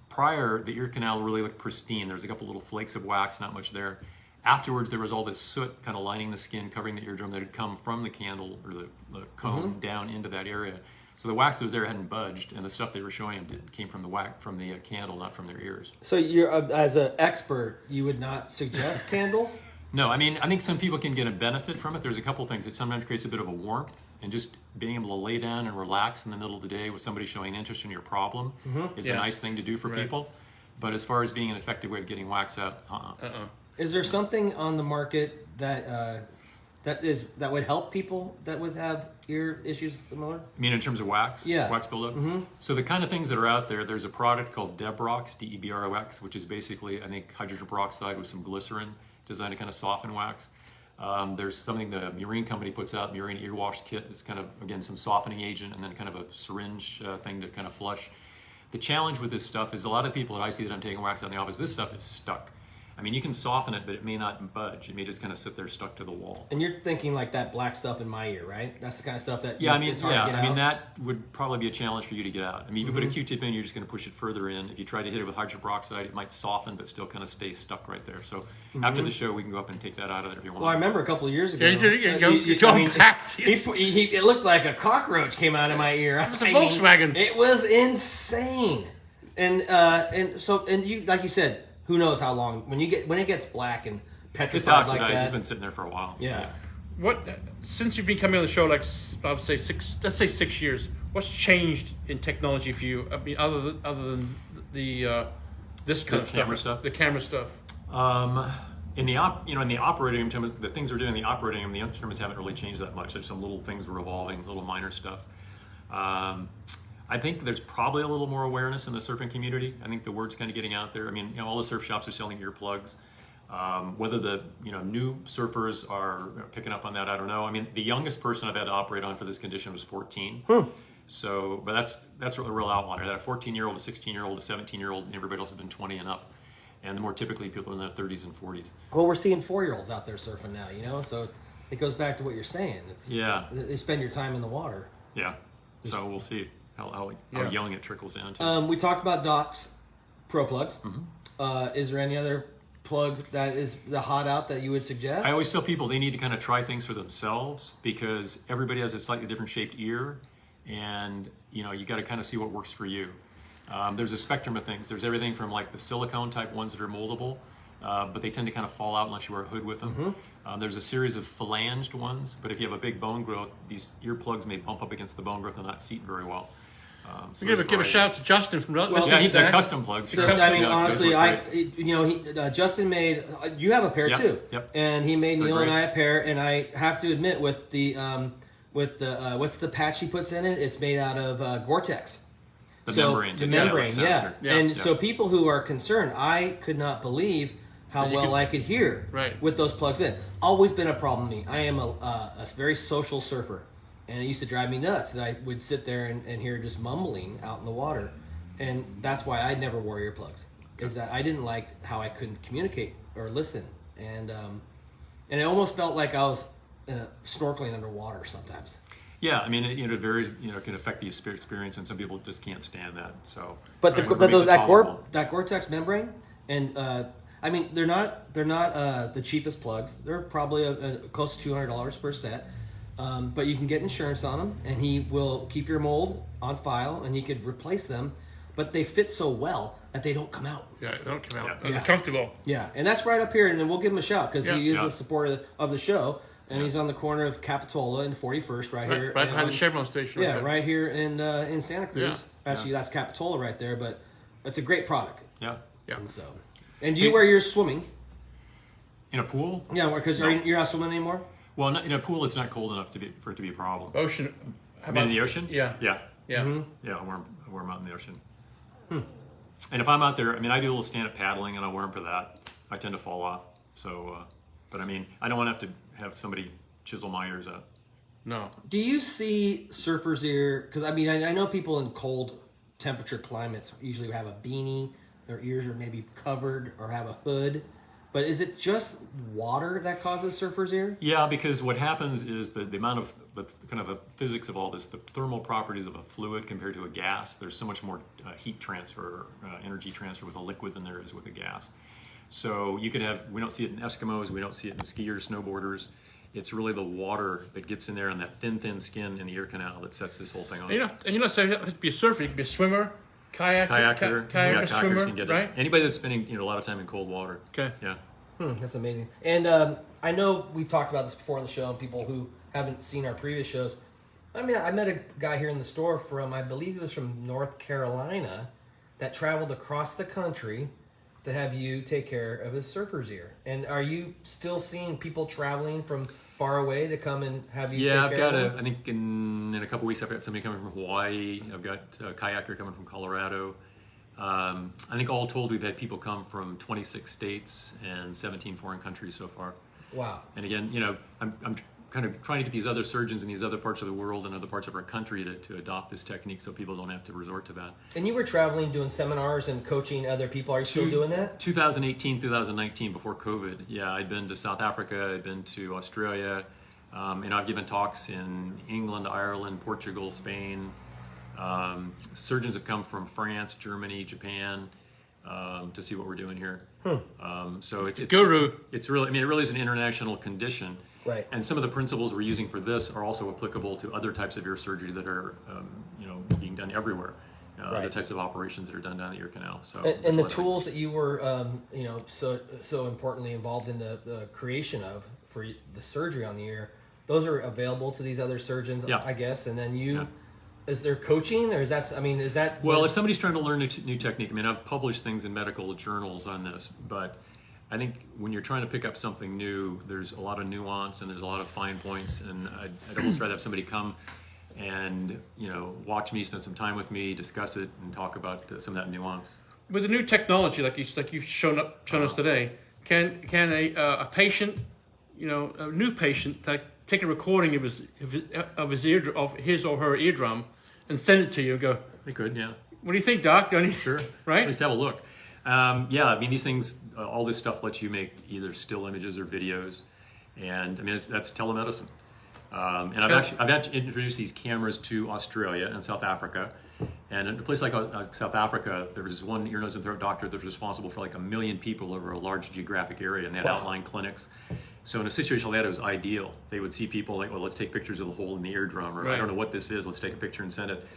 Prior, the ear canal really looked pristine. There was a couple little flakes of wax, not much there. Afterwards, there was all this soot kind of lining the skin, covering the eardrum that had come from the candle or the cone down into that area. So the wax that was there hadn't budged, and the stuff they were showing came from the candle, not from their ears. So you're as an expert, you would not suggest candles? No, I mean, I think some people can get a benefit from it. There's a couple things. It sometimes creates a bit of a warmth, and just being able to lay down and relax in the middle of the day with somebody showing interest in your problem is a nice thing to do for people. But as far as being an effective way of getting wax out, Is there something on the market that that would help people that would have ear issues similar? I mean, in terms of wax? Yeah. Wax buildup? So the kind of things that are out there, there's a product called Debrox, Debrox, which is basically, I think, hydrogen peroxide with some glycerin designed to kind of soften wax. There's something the Murine company puts out, Murine ear wash kit. It's kind of, again, some softening agent and then kind of a syringe thing to kind of flush. The challenge with this stuff is a lot of people that I see that I'm taking wax out in the office, this stuff is stuck. I mean, you can soften it, but it may not budge. It may just kind of sit there stuck to the wall. And you're thinking like that black stuff in my ear, right? That's the kind of stuff that it's hard to get out. that would probably be a challenge for you to get out. I mean, if you put a Q-tip in, you're just going to push it further in. If you try to hit it with hydrogen peroxide, it might soften, but still kind of stay stuck right there. So after the show, we can go up and take that out of there if you want. Well, I remember a couple of years ago. It It looked like a cockroach came out of my ear. It was a Volkswagen. It was insane. And you, like you said, who knows how long when it gets black and petrified it's oxidized. like that. It's been sitting there for a while. Yeah. Since you've been coming on the show, like I would say let's say 6 years, what's changed in technology for you? I mean, other than the this kind of camera stuff, the camera stuff. In the operating room, the things we're doing in the operating room, the instruments haven't really changed that much. There's some little things we're evolving, little minor stuff. I think there's probably a little more awareness in the surfing community. I think the word's kind of getting out there. I mean, all the surf shops are selling earplugs. Whether the new surfers are picking up on that, I don't know. I mean, the youngest person I've had to operate on for this condition was 14. So, but that's a real outlier. That a 14-year-old, a 16-year-old, a 17-year-old, and everybody else has been 20 and up. And the more typically people are in their 30s and 40s. Well, we're seeing 4-year-olds out there surfing now, so it goes back to what you're saying. It's, Yeah. You spend your time in the water. Yeah. So we'll see how young it trickles down to. We talked about Doc's Pro plugs. Is there any other plug that is the hot out that you would suggest? I always tell people they need to kind of try things for themselves because everybody has a slightly different shaped ear, and you got to kind of see what works for you. There's a spectrum of things. There's everything from like the silicone type ones that are moldable, but they tend to kind of fall out unless you wear a hood with them. There's a series of phalanged ones, but if you have a big bone growth, these earplugs may bump up against the bone growth and not seat very well. So give a shout out to Justin from they're custom plugs. Sure. I mean, Yeah, honestly, Justin made. You have a pair too, and he made Neil and I a pair. And I have to admit, with the what's the patch he puts in it? It's made out of Gore-Tex. The membrane. The membrane, yeah. So people who are concerned, I could not believe how well I could hear with those plugs in. Always been a problem with me. I am a very social surfer. And it used to drive me nuts that I would sit there and hear just mumbling out in the water. And that's why I never wore earplugs, is that I didn't like how I couldn't communicate or listen. And it almost felt like I was snorkeling underwater sometimes. Yeah, I mean, it varies. It can affect the experience, and some people just can't stand that. So, but that Gore-Tex membrane, and I mean, they're not the cheapest plugs. They're probably close to $200 per set. But you can get insurance on them, and he will keep your mold on file, and he could replace them. But they fit so well that they don't come out. Yeah, they don't come out. Yeah. They're comfortable. Yeah, and that's right up here, and then we'll give him a shout because he is the supporter of the show, and he's on the corner of Capitola and 41st right here. Right behind the Chevron station. Yeah, right here in Santa Cruz. Yeah. Actually, that's Capitola right there, but it's a great product. Yeah. And do you wear yours swimming? In a pool? Yeah, because you're not swimming anymore? Well, in a pool, it's not cold enough for it to be a problem. Ocean. In the ocean? Yeah. Yeah. Mm-hmm. Yeah, I wear them out in the ocean. And if I'm out there, I mean, I do a little stand-up paddling, and I wear them for that. I tend to fall off. So, but I mean, I don't want to have somebody chisel my ears out. No. Do you see surfers here? Because I mean, I know people in cold temperature climates usually have a beanie. Their ears are maybe covered or have a hood. But is it just water that causes surfers' ear? Yeah, because what happens is the amount of the kind of the physics of all this, the thermal properties of a fluid compared to a gas. There's so much more heat transfer, energy transfer with a liquid than there is with a gas. So you could have, we don't see it in Eskimos, we don't see it in skiers, snowboarders. It's really the water that gets in there and that thin skin in the ear canal that sets this whole thing on. And you're not saying you have to be a surfer. You can be a swimmer. Kayaker, swimmer, can get right? it. Anybody that's spending a lot of time in cold water. Okay. Yeah. That's amazing. And I know we've talked about this before on the show, and people who haven't seen our previous shows. I mean, I met a guy here in the store from, I believe he was from North Carolina, that traveled across the country to have you take care of his surfer's ear. And are you still seeing people traveling from far away to come and have you take care of them? I think in a couple of weeks I've got somebody coming from Hawaii. I've got a kayaker coming from Colorado. I think all told we've had people come from 26 states and 17 foreign countries so far. Wow. And again, I'm kind of trying to get these other surgeons in these other parts of the world and other parts of our country to adopt this technique so people don't have to resort to that. And you were traveling, doing seminars and coaching other people. Are you still doing that? 2018, 2019, before COVID. Yeah, I'd been to South Africa, I'd been to Australia, and I've given talks in England, Ireland, Portugal, Spain. Surgeons have come from France, Germany, Japan, to see what we're doing here. So it's guru. It's really, it really is an international condition. Right. And some of the principles we're using for this are also applicable to other types of ear surgery that are, being done everywhere. Other types of operations that are done down the ear canal. So and the tools that you were, so importantly involved in the creation of for the surgery on the ear, those are available to these other surgeons, I guess. And then you. Yeah. Is there coaching, or is that? Well, if somebody's trying to learn a new technique, I mean, I've published things in medical journals on this, but I think when you're trying to pick up something new, there's a lot of nuance and there's a lot of fine points, and I'd almost rather have somebody come and watch me, spend some time with me, discuss it, and talk about some of that nuance. With the new technology, like you've shown us today, can a patient, a new patient, take a recording of his or her eardrum and send it to you and go, they could, yeah. What do you think, Doc? Sure. Right? At least have a look. I mean, these things, all this stuff lets you make either still images or videos. And I mean, that's telemedicine. And I've actually introduced these cameras to Australia and South Africa. And in a place like South Africa, there was one ear, nose, and throat doctor that was responsible for like 1 million people over a large geographic area, and they had outlying clinics. So in a situation like that, it was ideal. They would see people like, well, let's take pictures of the hole in the eardrum, or I don't know what this is, let's take a picture and send it.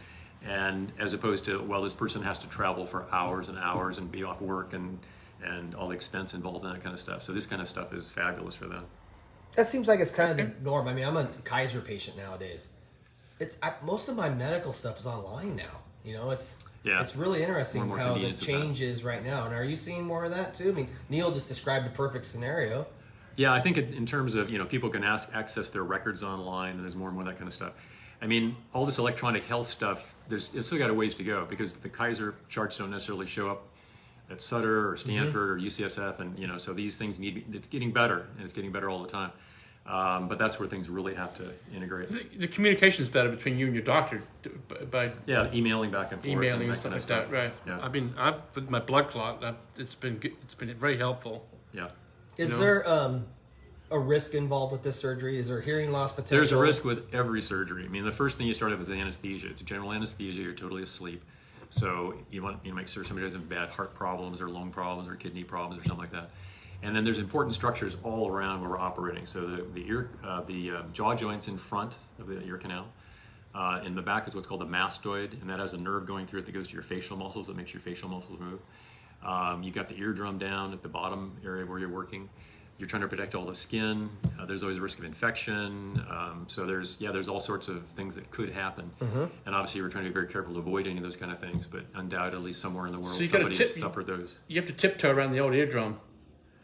And as opposed to, well, this person has to travel for hours and hours and be off work and all the expense involved in that kind of stuff. So this kind of stuff is fabulous for them. That seems like it's kind of the norm. I mean, I'm a Kaiser patient nowadays. Most of my medical stuff is online now. You know, it's really interesting more how the convenience of change is right now. And are you seeing more of that too? I mean, Neil just described a perfect scenario. Yeah, I think in terms of, people can access their records online, and there's more and more of that kind of stuff. I mean, all this electronic health stuff, it's still got a ways to go, because the Kaiser charts don't necessarily show up at Sutter or Stanford or UCSF, and so these things it's getting better, and it's getting better all the time. But that's where things really have to integrate. The communication is better between you and your doctor by emailing back and forth, emailing and stuff like that, right? Yeah. I've with my blood clot, it's been very helpful. Yeah. Is there a risk involved with this surgery? Is there hearing loss potential? There's a risk with every surgery. I mean, the first thing you start with is anesthesia. It's general anesthesia. You're totally asleep. So you want to make sure somebody doesn't have bad heart problems or lung problems or kidney problems or something like that. And then there's important structures all around where we're operating. So the jaw joints in front of the ear canal. In the back is what's called the mastoid, and that has a nerve going through it that goes to your facial muscles, that makes your facial muscles move. You've got the eardrum down at the bottom area where you're working. You're trying to protect all the skin. There's always a risk of infection. So there's all sorts of things that could happen. And obviously we're trying to be very careful to avoid any of those kind of things, but undoubtedly somewhere in the world somebody's suffered those. You have to tiptoe around the old eardrum,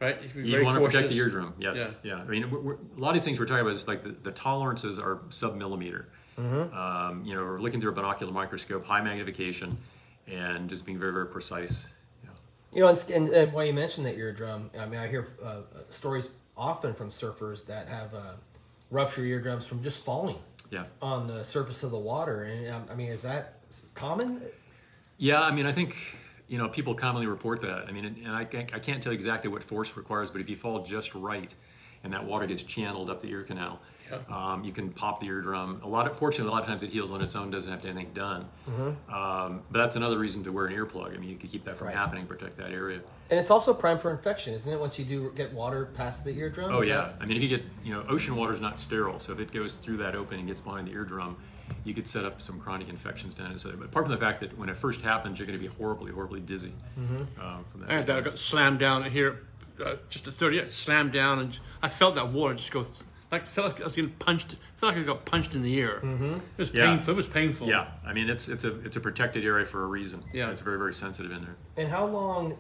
right? You want to protect the eardrum, yes. Yeah. I mean, a lot of these things we're talking about is like the tolerances are sub-millimeter. We're looking through a binocular microscope, high magnification, and just being very, very precise. And while you mentioned that eardrum, I mean, I hear stories often from surfers that have ruptured eardrums from just falling on the surface of the water. And I mean, is that common? Yeah, I mean, I think, people commonly report that. I mean, and I can't tell exactly what force requires, but if you fall just right and that water gets channeled up the ear canal, you can pop the eardrum. Fortunately, a lot of times it heals on its own, doesn't have to have anything done. But that's another reason to wear an earplug. I mean, you can keep that from happening, protect that area. And it's also prime for infection, isn't it? Once you do get water past the eardrum. Oh yeah. I mean, if you get, ocean water is not sterile, so if it goes through that opening and gets behind the eardrum, you could set up some chronic infections down inside. But apart from the fact that when it first happens, you're going to be horribly, horribly dizzy from that. I had that. I got slammed down here, just a 30. Slammed down, and I felt that water just go. I felt like I was getting punched. I felt like I got punched in the ear. It was painful. It was painful. Yeah, I mean it's a protected area for a reason. Yeah, it's very, very sensitive in there. And how long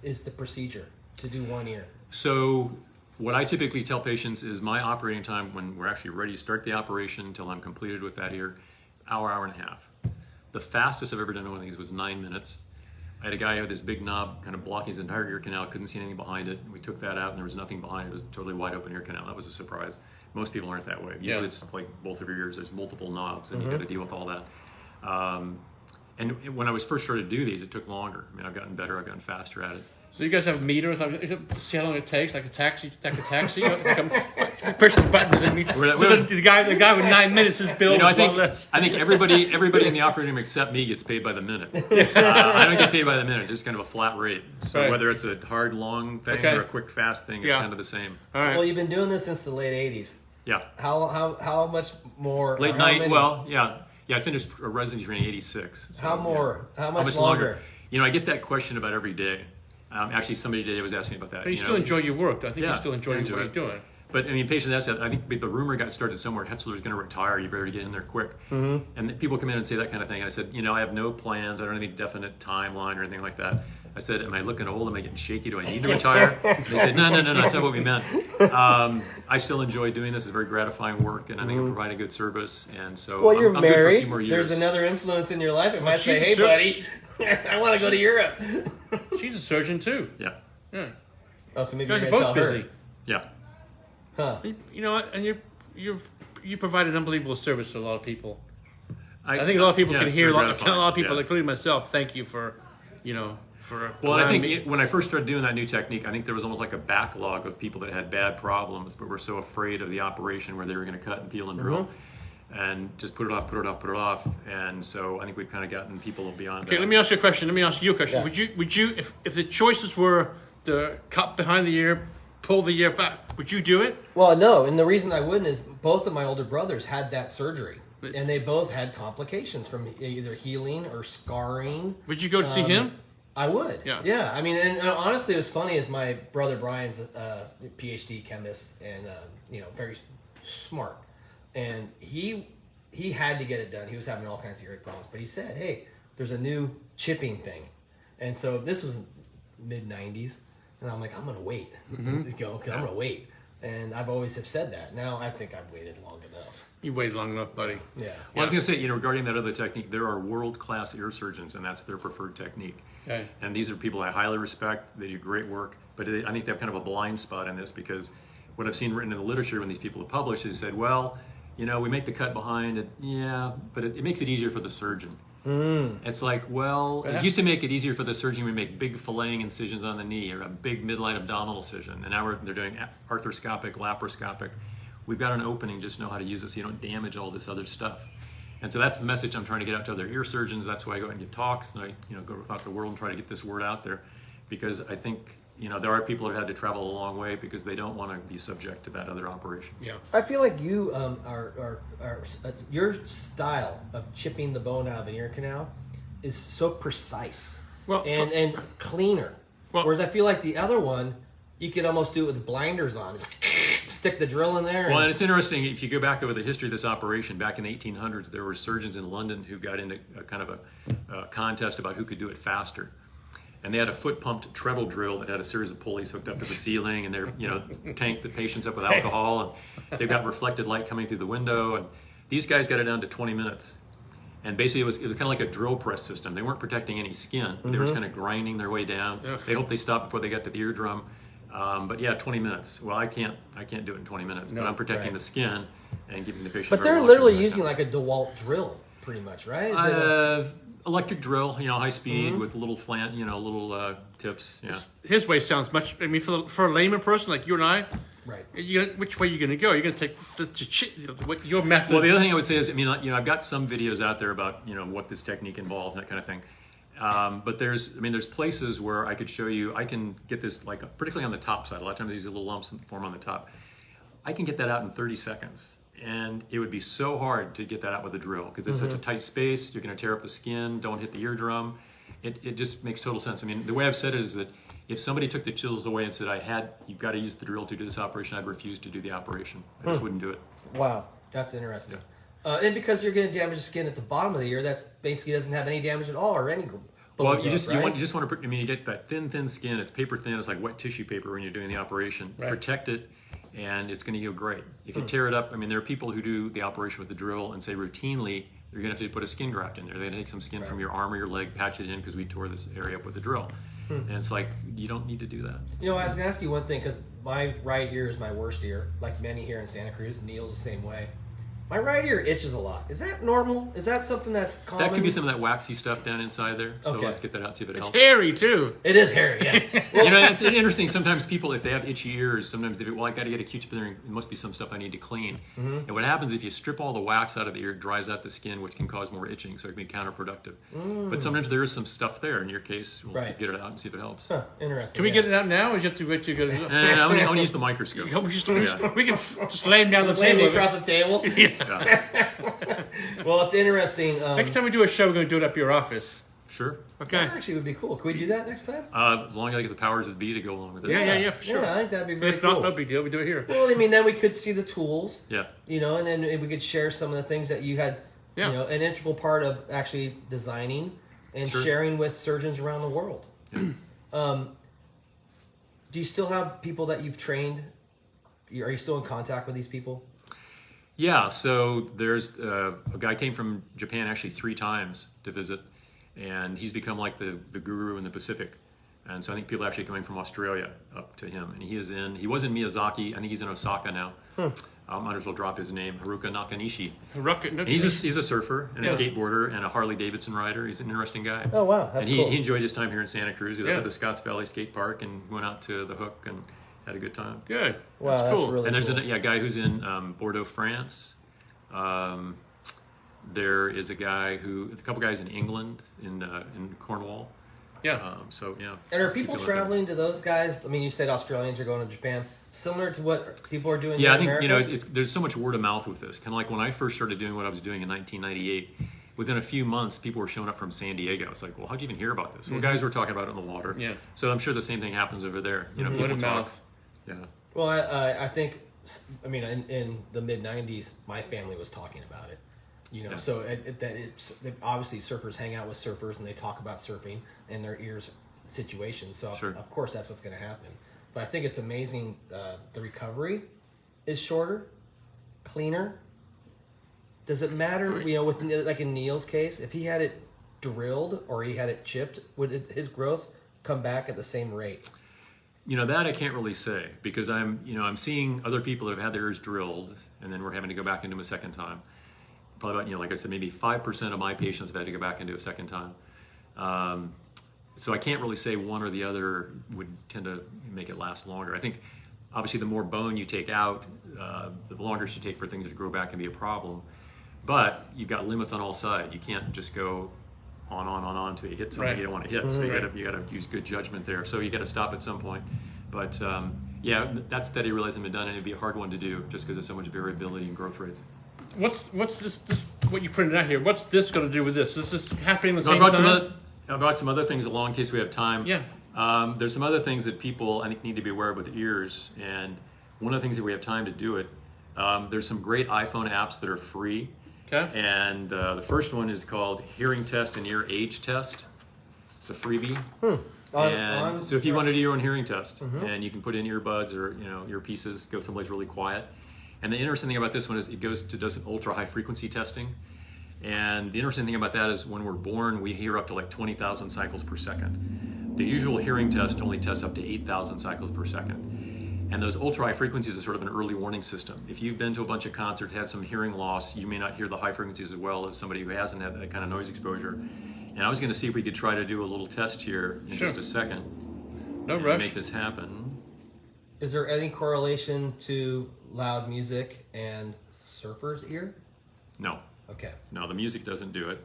is the procedure to do one ear? So what I typically tell patients is my operating time when we're actually ready to start the operation until I'm completed with that ear, hour and a half. The fastest I've ever done one of these was 9 minutes. I had a guy who had this big knob kind of blocking his entire ear canal, couldn't see anything behind it. We took that out and there was nothing behind it. It was a totally wide open ear canal. That was a surprise. Most people aren't that way. Usually it's like both of your ears, there's multiple knobs and you got to deal with all that. And when I was first started to do these, it took longer. I mean, I've gotten better, I've gotten faster at it. So you guys have meters? See how long it takes, like a taxi. Push the buttons and the guy with 9 minutes is billed. I think everybody in the operating room except me gets paid by the minute. I don't get paid by the minute, just kind of a flat rate. So whether it's a hard long thing or a quick fast thing, it's kind of the same. All right. Well, you've been doing this since the late '80s. Yeah. How much more? Late night. Many? Well, yeah. I finished a residency training in '86. So, How much longer? I get that question about every day. Actually, somebody today was asking me about that. But you still enjoy your work. I think you still enjoy what you're doing. But I mean, patients ask that. I think the rumor got started somewhere. Hetzler's going to retire. You better get in there quick. And people come in and say that kind of thing. And I said, I have no plans. I don't have any definite timeline or anything like that. I said, am I looking old? Am I getting shaky? Do I need to retire? They said, no. That's not what we meant. I still enjoy doing this. It's very gratifying work, and I think I provide a good service. And so, well, you're I'm married. good for a few more years. There's another influence in your life. It might say, hey, buddy, I want to go to Europe. She's a surgeon too. Yeah. Oh, so maybe you guys you're are going to both tell busy. her. Yeah. Huh. You know what? And you provide an unbelievable service to a lot of people. I think a lot of people can hear a lot of people, including myself. Thank you for, Well, I think when I first started doing that new technique, I think there was almost like a backlog of people that had bad problems, but were so afraid of the operation where they were going to cut and peel and drill, and just put it off. And so I think we've kind of gotten people beyond that. Let me ask you a question. Yeah. Would you, if the choices were the cut behind the ear, pull the ear back, would you do it? Well, no, and the reason I wouldn't is both of my older brothers had that surgery, and they both had complications from either healing or scarring. Would you go to see him? I would. Yeah. Yeah. I mean, and honestly, what's funny is my brother Brian's a PhD chemist and very smart, and he had to get it done. He was having all kinds of earache problems, but he said, "Hey, there's a new chipping thing," and so this was mid '90s, and I'm like, "I'm gonna wait. I'm gonna wait." And I've always have said that. Now I think I've waited long enough. You waited long enough, buddy. Yeah. Well, I was going to say, regarding that other technique, there are world-class ear surgeons, and that's their preferred technique. Okay. And these are people I highly respect. They do great work, but I think they have kind of a blind spot in this, because what I've seen written in the literature when these people have published is said, well, we make the cut behind it, but it makes it easier for the surgeon. It's like, well, it used to make it easier for the surgeon to make big filleting incisions on the knee or a big midline abdominal incision, and now they're doing arthroscopic, laparoscopic. We've got an opening, just know how to use it so you don't damage all this other stuff. And so that's the message I'm trying to get out to other ear surgeons. That's why I go out and give talks, and I go throughout the world and try to get this word out there, because I think there are people that have had to travel a long way because they don't want to be subject to that other operation. Yeah. I feel like you are your style of chipping the bone out of an ear canal is so precise and cleaner. Whereas I feel like the other one, you could almost do it with blinders on. Stick the drill in there. Well, and it's interesting, if you go back over the history of this operation, back in the 1800s, there were surgeons in London who got into a kind of a contest about who could do it faster. And they had a foot-pumped treadle drill that had a series of pulleys hooked up to the ceiling, and they're, tanked the patients up with alcohol, and they've got reflected light coming through the window, and these guys got it down to 20 minutes. And basically it was kind of like a drill press system. They weren't protecting any skin. They were just kind of grinding their way down. They hoped they stopped before they got to the eardrum. But 20 minutes. Well, I can't do it in 20 minutes, but I'm protecting the skin and giving the patient. But they're literally using like a DeWalt drill, pretty much, right? Electric drill, high speed with little little tips. Yeah. His way sounds much. I mean, for a layman person like you and I, right? Which way are you going to go? You're going to take your method. Well, the other thing I would say is, I've got some videos out there about what this technique involves and that kind of thing. But there's places where I could show you. I can get this particularly on the top side. A lot of times these little lumps form on the top. I can get that out in 30 seconds. And it would be so hard to get that out with a drill because it's such a tight space. You're going to tear up the skin. Don't hit the eardrum. It just makes total sense. The way I've said it is that if somebody took the chills away and said, you've got to use the drill to do this operation, I'd refuse to do the operation. I just wouldn't do it. Wow, that's interesting. Yeah. And because you're going to damage the skin at the bottom of the ear, that basically doesn't have any damage at all or any. Well, you just want to. You get that thin skin. It's paper thin. It's like wet tissue paper when you're doing the operation. Right. Protect it, and it's going to heal great. If you tear it up, there are people who do the operation with the drill and say routinely you're going to have to put a skin graft in there. They're going to take some skin from your arm or your leg, patch it in because we tore this area up with the drill. And it's like you don't need to do that. I was going to ask you one thing because my right ear is my worst ear, like many here in Santa Cruz. Neil's the same way. My right ear itches a lot. Is that normal? Is that something that's common? That could be some of that waxy stuff down inside there. So let's get that out, see if it helps. It's hairy too. It is hairy, yeah. Well, it's interesting. Sometimes people, if they have itchy ears, sometimes they go, I got to get a Q-tip in there. It must be some stuff I need to clean. And what happens if you strip all the wax out of the ear, it dries out the skin, which can cause more itching, so it can be counterproductive. But sometimes there is some stuff there. In your case, we'll get it out and see if it helps. Huh, interesting. Can we get it out now, or do you have to wait till you go? I'm going to use the microscope. We can just lay him down the table. Lay me across the table? Yeah. Well, it's interesting. Next time we do a show, we're going to do it up your office. Sure. Okay. That actually would be cool. Can we do that next time? As long as I get the powers that be to go along with it. Yeah, for sure. Yeah, I think that'd be very If cool. not, no big deal. We do it here. Well, then we could see the tools. Yeah. And then we could share some of the things that you had, an integral part of actually designing and sharing with surgeons around the world. Yeah. Do you still have people that you've trained? Are you still in contact with these people? Yeah, so there's a guy came from Japan actually 3 times to visit, and he's become like the guru in the Pacific. And so I think people are actually coming from Australia up to him. And he was in Miyazaki. I think he's in Osaka now. Might as well drop his name, Haruka Nakanishi. And he's a surfer and a skateboarder and a Harley Davidson rider. He's an interesting guy. Oh, wow. That's and cool. he enjoyed his time here in Santa Cruz. He was at the Scotts Valley Skate Park and went out to the Hook and had a good time. Good. Wow, that's cool. really And there's cool. a guy who's in Bordeaux, France. There is a couple guys in England, in Cornwall. Yeah. So yeah. And are people traveling to those guys? I mean, you said Australians are going to Japan. Similar to what people are doing. Yeah, I in think America? there's so much word of mouth with this. Kind of like when I first started doing what I was doing in 1998. Within a few months, people were showing up from San Diego. It's like, well, how'd you even hear about this? Well, guys were talking about it in the water. Yeah. So I'm sure the same thing happens over there. You know, Word people of talk. mouth. Yeah. Well, I think, I mean, in the mid '90s, my family was talking about it. You know, so obviously surfers hang out with surfers and they talk about surfing and their ears situations. So Sure. of course that's what's going to happen. But I think it's amazing. The recovery is shorter, cleaner. Does it matter? You know, with like in Neil's case, if he had it drilled or he had it chipped, would his growth come back at the same rate? You know, that I can't really say because I'm seeing other people that have had their ears drilled and then we're having to go back into them a second time. Probably about, like I said, maybe 5% of my patients have had to go back into a second time. So I can't really say one or the other would tend to make it last longer. I think obviously the more bone you take out, the longer it should take for things to grow back and be a problem. But you've got limits on all sides. You can't just go on until you hit something you don't want to hit. So you got to use good judgment there. So you got to stop at some point. But yeah, that study really hasn't been done, and it'd be a hard one to do just because there's so much variability in growth rates. What's this what you printed out here? What's this going to do with this? Is this happening at the same time? I brought some other things along in case we have time. Yeah. There's some other things that people I think need to be aware of with ears, and one of the things that we have time to do it. There's some great iPhone apps that are free. Okay. And the first one is called Hearing Test and Ear Age Test. It's a freebie. So if you want to do your own hearing test, and you can put in earbuds or earpieces, go someplace really quiet. And the interesting thing about this one is it does an ultra high frequency testing. And the interesting thing about that is when we're born, we hear up to like 20,000 cycles per second. The usual hearing test only tests up to 8,000 cycles per second. And those ultra high frequencies are sort of an early warning system. If you've been to a bunch of concerts, had some hearing loss, you may not hear the high frequencies as well as somebody who hasn't had that kind of noise exposure. And I was going to see if we could try to do a little test here in just a second. No rush. Make this happen. Is there any correlation to loud music and surfer's ear? No. Okay. No, the music doesn't do it.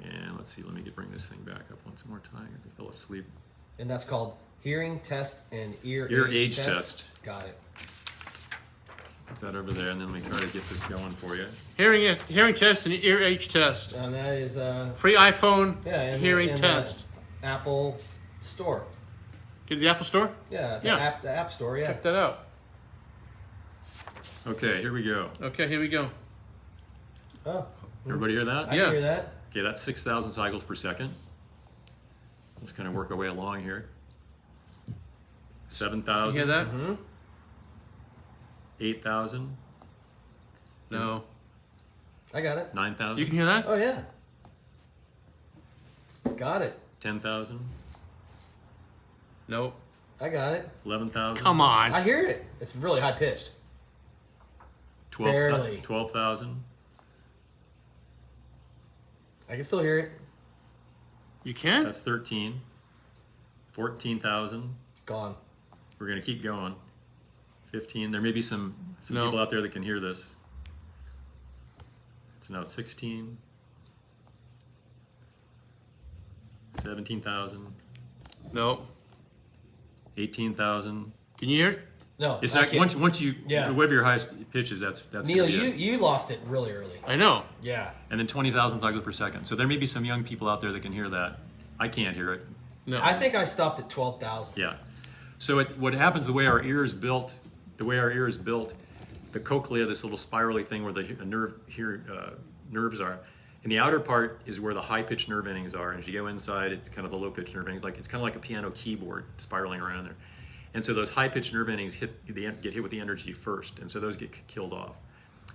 And let's see, let me bring this thing back up once more time. I fell asleep. And that's called hearing test and ear age test. Got it. Put that over there, and then let me try to get this going for you. Hearing test and ear age test. And that is Free iPhone in hearing the test. Apple Store. Get the Apple Store? Yeah, the App Store, yeah. Check that out. Okay, here we go. Okay, here we go. Oh. Everybody hear that? I can hear that. Okay, that's 6,000 cycles per second. Let's kind of work our way along here. 7,000. You hear that? Mm-hmm. 8,000. No. I got it. 9,000. You can hear that? Oh, yeah. Got it. 10,000. Nope. I got it. 11,000. Come on. I hear it. It's really high pitched. 12,000. 12,000. I can still hear it. You can? That's 13. 14,000. Gone. We're going to keep going. 15. There may be some No. people out there that can hear this. It's now 16. 17,000. Nope. 18,000. Can you hear it? No. It's I like can't. once you whatever your highest pitch is, that's Neil, gonna be it. you lost it really early. I know. Yeah. And then 20,000 cycles per second. So there may be some young people out there that can hear that. I can't hear it. No. I think I stopped at 12,000. Yeah. So what happens the way our ear is built, the cochlea, this little spirally thing where the nerves are. And the outer part is where the high-pitched nerve endings are. And as you go inside, it's kind of the low-pitched nerve endings. It's kind of like a piano keyboard spiraling around there. And so those high-pitched nerve endings get hit with the energy first, and so those get killed off.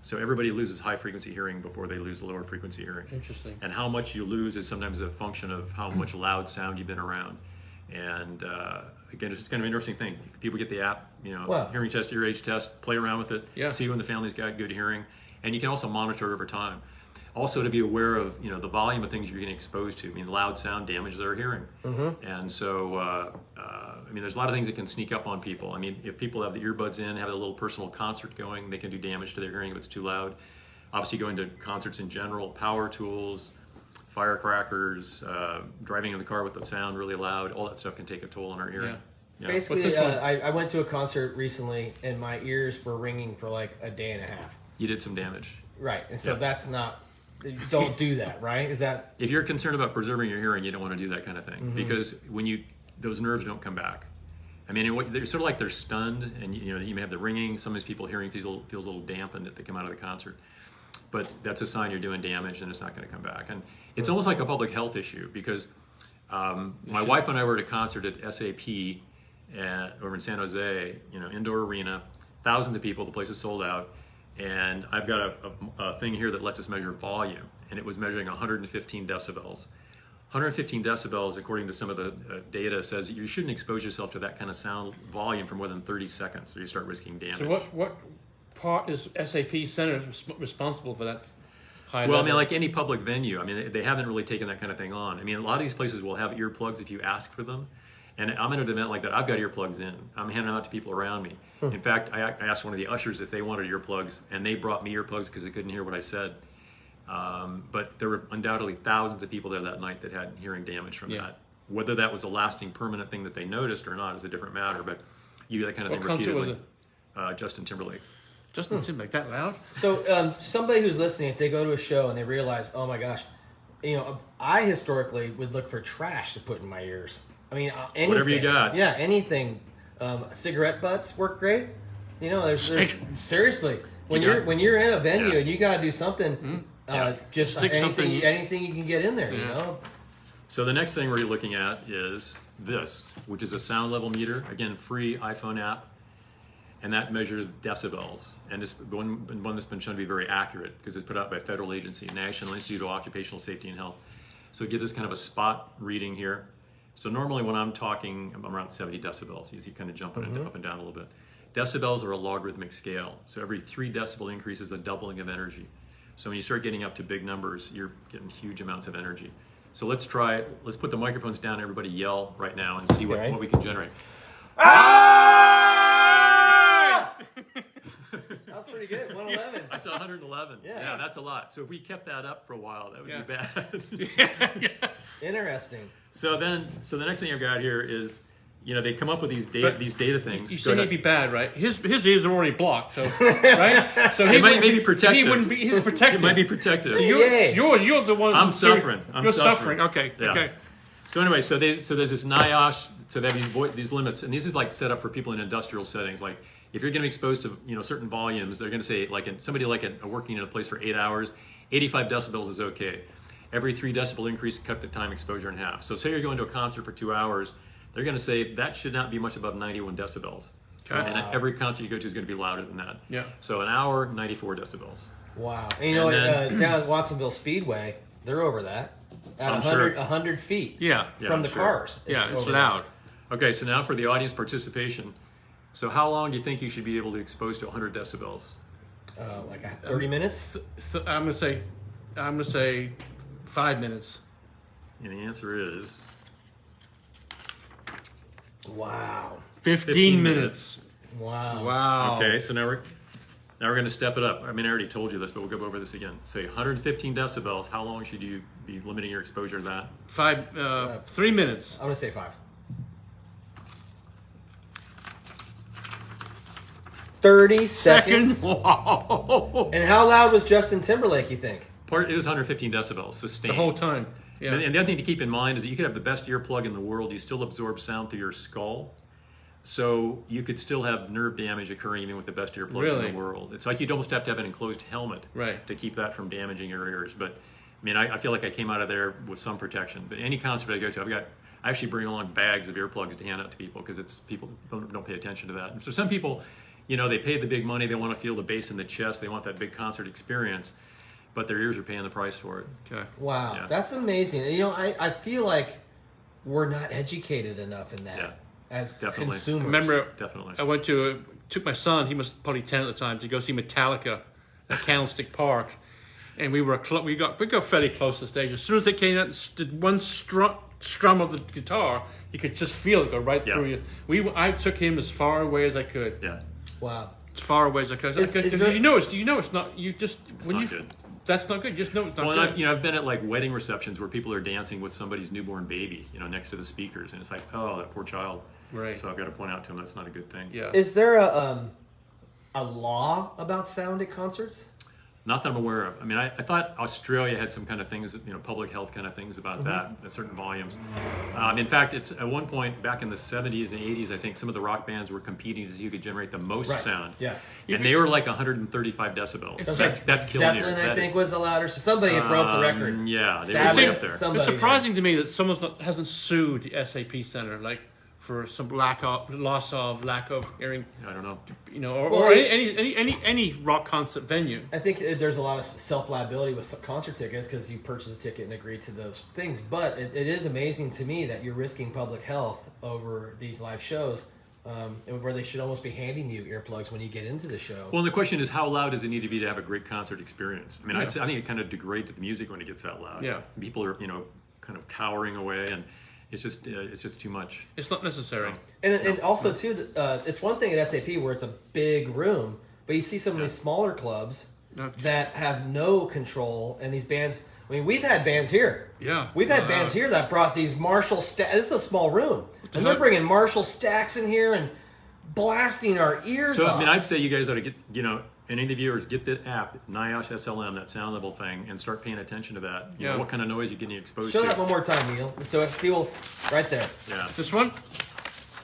So everybody loses high-frequency hearing before they lose lower-frequency hearing. Interesting. And how much you lose is sometimes a function of how much loud sound you've been around. And again, it's just kind of an interesting thing. People get the app, Wow. hearing test, ear age test, play around with it, Yeah. see when the family's got good hearing, and you can also monitor it over time. Also, to be aware of the volume of things you're getting exposed to. I mean, loud sound damages their hearing, and so there's a lot of things that can sneak up on people. I mean, if people have the earbuds in, have a little personal concert going, they can do damage to their hearing if it's too loud. Obviously, going to concerts in general, power tools, firecrackers, driving in the car with the sound really loud, all that stuff can take a toll on our hearing. Yeah. Basically, What's this one? I went to a concert recently, and my ears were ringing for like a day and a half. You did some damage. Right, and so Yeah. that's not. Don't do that, right? Is that If you're concerned about preserving your hearing, you don't want to do that kind of thing because when those nerves don't come back. I mean, they're sort of like they're stunned, and you may have the ringing. Sometimes people hearing feels a little dampened if they come out of the concert, but that's a sign you're doing damage, and it's not going to come back. And it's almost like a public health issue because my wife and I were at a concert at SAP over in San Jose, indoor arena, thousands of people. The place is sold out. And I've got a thing here that lets us measure volume, and it was measuring 115 decibels. 115 decibels, according to some of the data, says that you shouldn't expose yourself to that kind of sound volume for more than 30 seconds, or you start risking damage. So what part is SAP Center responsible for that high Well, I level? mean, like any public venue, I mean, they haven't really taken that kind of thing on. I mean, a lot of these places will have earplugs if you ask for them. And I'm at an event like that, I've got earplugs in. I'm handing them out to people around me. In fact, I asked one of the ushers if they wanted earplugs, and they brought me earplugs because they couldn't hear what I said. But there were undoubtedly thousands of people there that night that had hearing damage from that. Whether that was a lasting, permanent thing that they noticed or not is a different matter, but you do that kind of What thing concert was repeatedly. Justin Timberlake. Justin Timberlake that loud? so? Somebody who's listening, if they go to a show and they realize, oh my gosh, I historically would look for trash to put in my ears. I mean, anything. Whatever you got. Yeah, anything. Cigarette butts work great. There's seriously when you're in a venue and you got to do something, just Stick something- anything you can get in there. So the next thing we're looking at is this, which is a sound level meter. Again, free iPhone app, and that measures decibels. And this one that's been shown to be very accurate because it's put out by a federal agency, National Institute of Occupational Safety and Health. So it gives us kind of a spot reading here. So normally when I'm talking, I'm around 70 decibels. You see kind of jumping up and down a little bit. Decibels are a logarithmic scale. So every 3 decibel increase is a doubling of energy. So when you start getting up to big numbers, you're getting huge amounts of energy. So let's put the microphones down, everybody yell right now and see what we can generate. That was pretty good. 111. I saw 111. Yeah, that's a lot. So if we kept that up for a while, that would be bad. Interesting. So the next thing I've got here is, they come up with these data things. You Go say ahead. he'd be bad, right? His ears are already blocked, so right. So he It might be protective. He wouldn't be. He's protected. It might be protective. You're the one. I'm suffering. You're suffering. Okay. Yeah. Okay. So anyway, so there's this NIOSH. So they have these limits, and these is like set up for people in industrial settings. Like if you're going to be exposed to certain volumes, they're going to say somebody working in a place for 8 hours, 85 decibels is okay. Every 3 decibel increase, cut the time exposure in half. So say you're going to a concert for 2 hours, they're going to say that should not be much above 91 decibels. Okay. And every concert you go to is going to be louder than that. Yeah. So an hour, 94 decibels. Wow. And down at Watsonville Speedway, they're over that. At I'm sure. 100 feet Yeah. from the sure. cars. Yeah. It's over loud. Okay, so now for the audience participation. So how long do you think you should be able to expose to 100 decibels? Like 30 minutes? I'm gonna say 5 minutes. And the answer is Wow. 15 minutes. Wow. Wow. okay. So now we're going to step it up. I mean, I already told you this, but we'll go over this again. Say 115 decibels. How long should you be limiting your exposure to that? 3 minutes. I'm going to say 5. 30 seconds. Wow. And how loud was Justin Timberlake, you think? It was 115 decibels sustained. The whole time. Yeah. And the other thing to keep in mind is that you could have the best earplug in the world, you still absorb sound through your skull. So you could still have nerve damage occurring even with the best earplugs Really? in the world. It's like you'd almost have to have an enclosed helmet Right. to keep that from damaging your ears. But I mean, I feel like I came out of there with some protection. But any concert I go to, I actually bring along bags of earplugs to hand out to people because people don't pay attention to that. So some people, they pay the big money, they want to feel the bass in the chest, they want that big concert experience, but their ears are paying the price for it. Okay. Wow. Yeah. That's amazing. I feel like we're not educated enough in that Yeah, as definitely. consumers. Remember, Definitely. I took my son, he was probably 10 at the time, to go see Metallica at Candlestick Park. And we got fairly close to the stage. As soon as they came out, did one strum of the guitar, you could just feel it go right through you. I took him as far away as I could. Yeah. Wow. As far away as I could. Is Because there- you know it's not. You just when not you good. that's not good. You just know it's not Well, good. and I've been at like wedding receptions where people are dancing with somebody's newborn baby, next to the speakers, and it's like, oh, that poor child. Right. So I've got to point out to them that's not a good thing. Yeah. Is there a law about sound at concerts? Not that I'm aware of. I mean, I thought Australia had some kind of things, public health kind of things about that at certain volumes. In fact, it's at one point back in the 70s and 80s, I think some of the rock bands were competing to see who could generate the most sound. Yes. And they were like 135 decibels. That's killing Zeppelin, ears. I think, was the loudest. Somebody had broke the record. Yeah, they Sadly, were up there. somebody It's surprising to me that someone hasn't sued the SAP Center for some lack of hearing, I don't know. or any rock concert venue. I think there's a lot of self-liability with concert tickets because you purchase a ticket and agree to those things. But it is amazing to me that you're risking public health over these live shows, where they should almost be handing you earplugs when you get into the show. Well, and the question is, how loud does it need to be to have a great concert experience? I mean, I think it kind of degrades the music when it gets that loud. Yeah. People are, kind of cowering away, and it's just too much. It's not necessary. And also, too, it's one thing at SAP where it's a big room, but you see some of these smaller clubs that have no control, and these bands... I mean, we've had bands here. Yeah. We've had bands here that brought these Marshall stacks. This is a small room. And they're bringing Marshall stacks in here and blasting our ears So, off. I mean, I'd say you guys ought to get, and any viewers, get the app, NIOSH SLM, that sound level thing, and start paying attention to that. You know, what kind of noise you're getting exposed Show to. that one more time, Neil. So if people... Right there. Yeah. This one?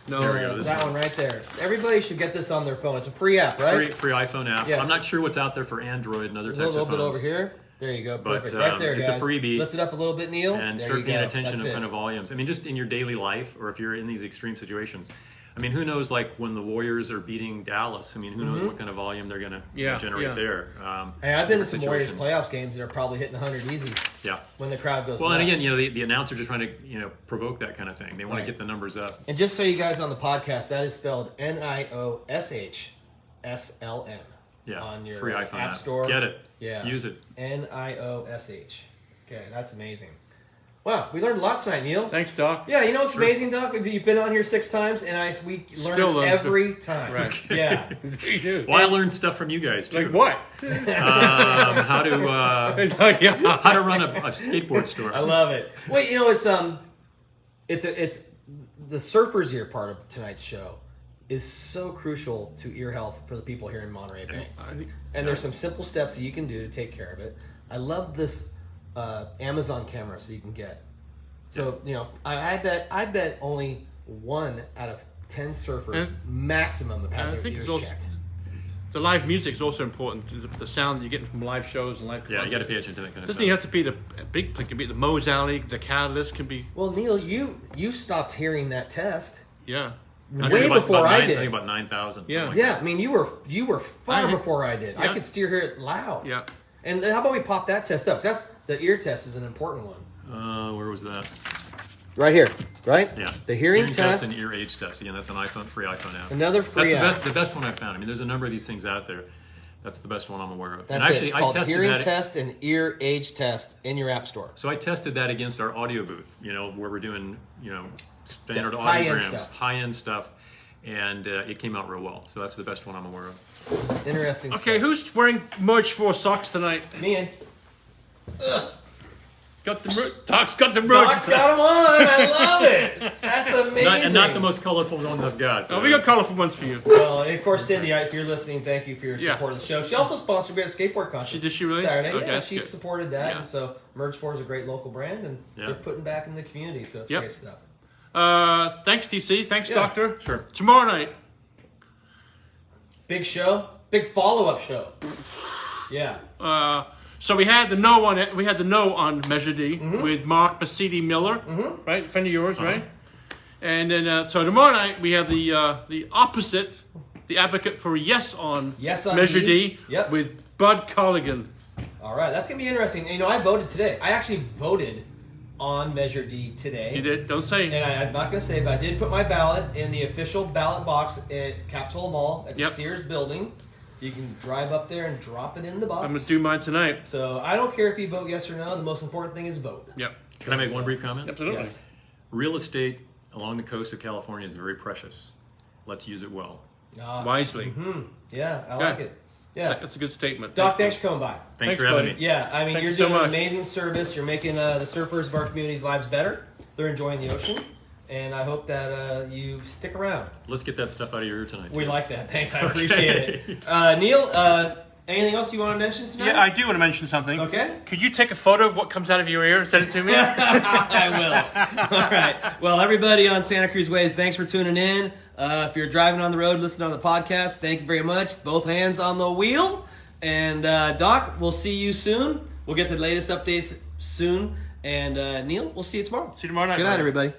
No. There we go. That one right there. Everybody should get this on their phone. It's a free app, right? Free iPhone app. Yeah. I'm not sure what's out there for Android and other A types little of bit phones. over here. There you go. But, Perfect. Right there, it's guys. a freebie. Lift it up a little bit, Neil. And There start you paying go. attention That's to it. kind of volumes. I mean, just in your daily life, or if you're in these extreme situations. I mean, who knows, like, when the Warriors are beating Dallas, I mean, who knows what kind of volume they're going to generate there. Hey, I've been to different some Warriors situations. playoffs games that are probably hitting 100 easy Yeah. when the crowd goes Well, and nuts. again, the announcers are trying to, provoke that kind of thing. They want to get the numbers up. And just so you guys on the podcast, that is spelled NIOSHSLM. Yeah. On your free iPhone app store. Get it. Yeah. Use it. NIOSH. Okay, that's amazing. Wow, we learned a lot tonight, Neil. Thanks, Doc. Yeah, you know what's amazing, Doc? You've been on here 6 times, and we Still learn learn every time. Right. Yeah. You do. Well, I learned stuff from you guys too. Like what? How to run a skateboard store. I love it. Wait, it's the surfer's ear part of tonight's show is so crucial to ear health for the people here in Monterey Bay. And there's some simple steps that you can do to take care of it. I love this Amazon camera so you can get. So, I bet only 1 out of 10 surfers maximum have had their ears checked. The live music is also important. The sound that you're getting from live shows and live Yeah, you concerts. got to pay attention to that kind of Doesn't stuff. even have to be the big thing. It can be the Moe's Alley, the Catalyst can be. Well, Neil, you stopped hearing that test. Yeah. Way before I did. I think about 9,000. Yeah. Yeah, I mean, you were far before I did. I Yeah. could still hear it loud. Yeah. And how about we pop that test up? That's the ear test is an important one. Where was that? Right here, right? Yeah. The hearing test. and ear age test. Again, that's an free iPhone app. Another free That's app. the best one I've found. I mean, there's a number of these things out there. That's the best one I'm aware of. That's and actually, it. It's called I tested hearing that. test and ear age test in your app store. So I tested that against our audio booth. Where we're doing standard high-end audiograms, stuff. high-end stuff, and it came out real well. So that's the best one I'm aware of. Interesting. Okay, stuff. who's wearing merch for socks tonight? Me and Got the merch. Doc's got the merch. Doc's got them on. I love it. That's amazing. And not the most colorful one I've got. Oh, we got colorful ones for you. Well, and of course, Cindy, if you're listening, thank you for your Yeah. support of the show. She also sponsored me at a skateboard contest. Did she really? Saturday. Okay, Yeah, that's she good. supported that. Yeah. And so Merge4 is a great local brand, and they're putting back in the community, so it's great stuff. Thanks, TC. Thanks, Yeah. Doctor. Sure. Tomorrow night. Big show. Big follow-up show. Yeah. So we had the no on it. We had the no on Measure D with Mark Basidi Miller, right? Friend of yours, right? And then so tomorrow night we have the opposite, the advocate for yes on Measure D Yep. with Bud Colligan. All right, that's going to be interesting. I voted today. I actually voted on Measure D today. You did? Don't say. And I'm not going to say, but I did put my ballot in the official ballot box at Capitol Mall at the Yep. Sears building. You can drive up there and drop it in the box. I'm going to do mine tonight. So I don't care if you vote yes or no. The most important thing is vote. Yep. Can I make one brief comment? Absolutely. Yes. Real estate along the coast of California is very precious. Let's use it well. Wisely. Yeah, I Okay. like it. Yeah. That's a good statement. Doc, Thank thanks you. for coming by. Thanks Thanks, for having buddy. me. Yeah, I mean, Thank you're you so doing an much. amazing service. You're making the surfers of our community's lives better. They're enjoying the ocean. And I hope that you stick around. Let's get that stuff out of your ear tonight. We too. like that. Thanks. I appreciate it. Neil, anything else you want to mention tonight? Yeah, I do want to mention something. Okay. Could you take a photo of what comes out of your ear and send it to me? I will. All right. Well, everybody on Santa Cruz Ways, thanks for tuning in. If you're driving on the road, listening on the podcast, thank you very much. Both hands on the wheel. And Doc, we'll see you soon. We'll get the latest updates soon. And Neil, we'll see you tomorrow. See you tomorrow night. Good night, buddy. everybody.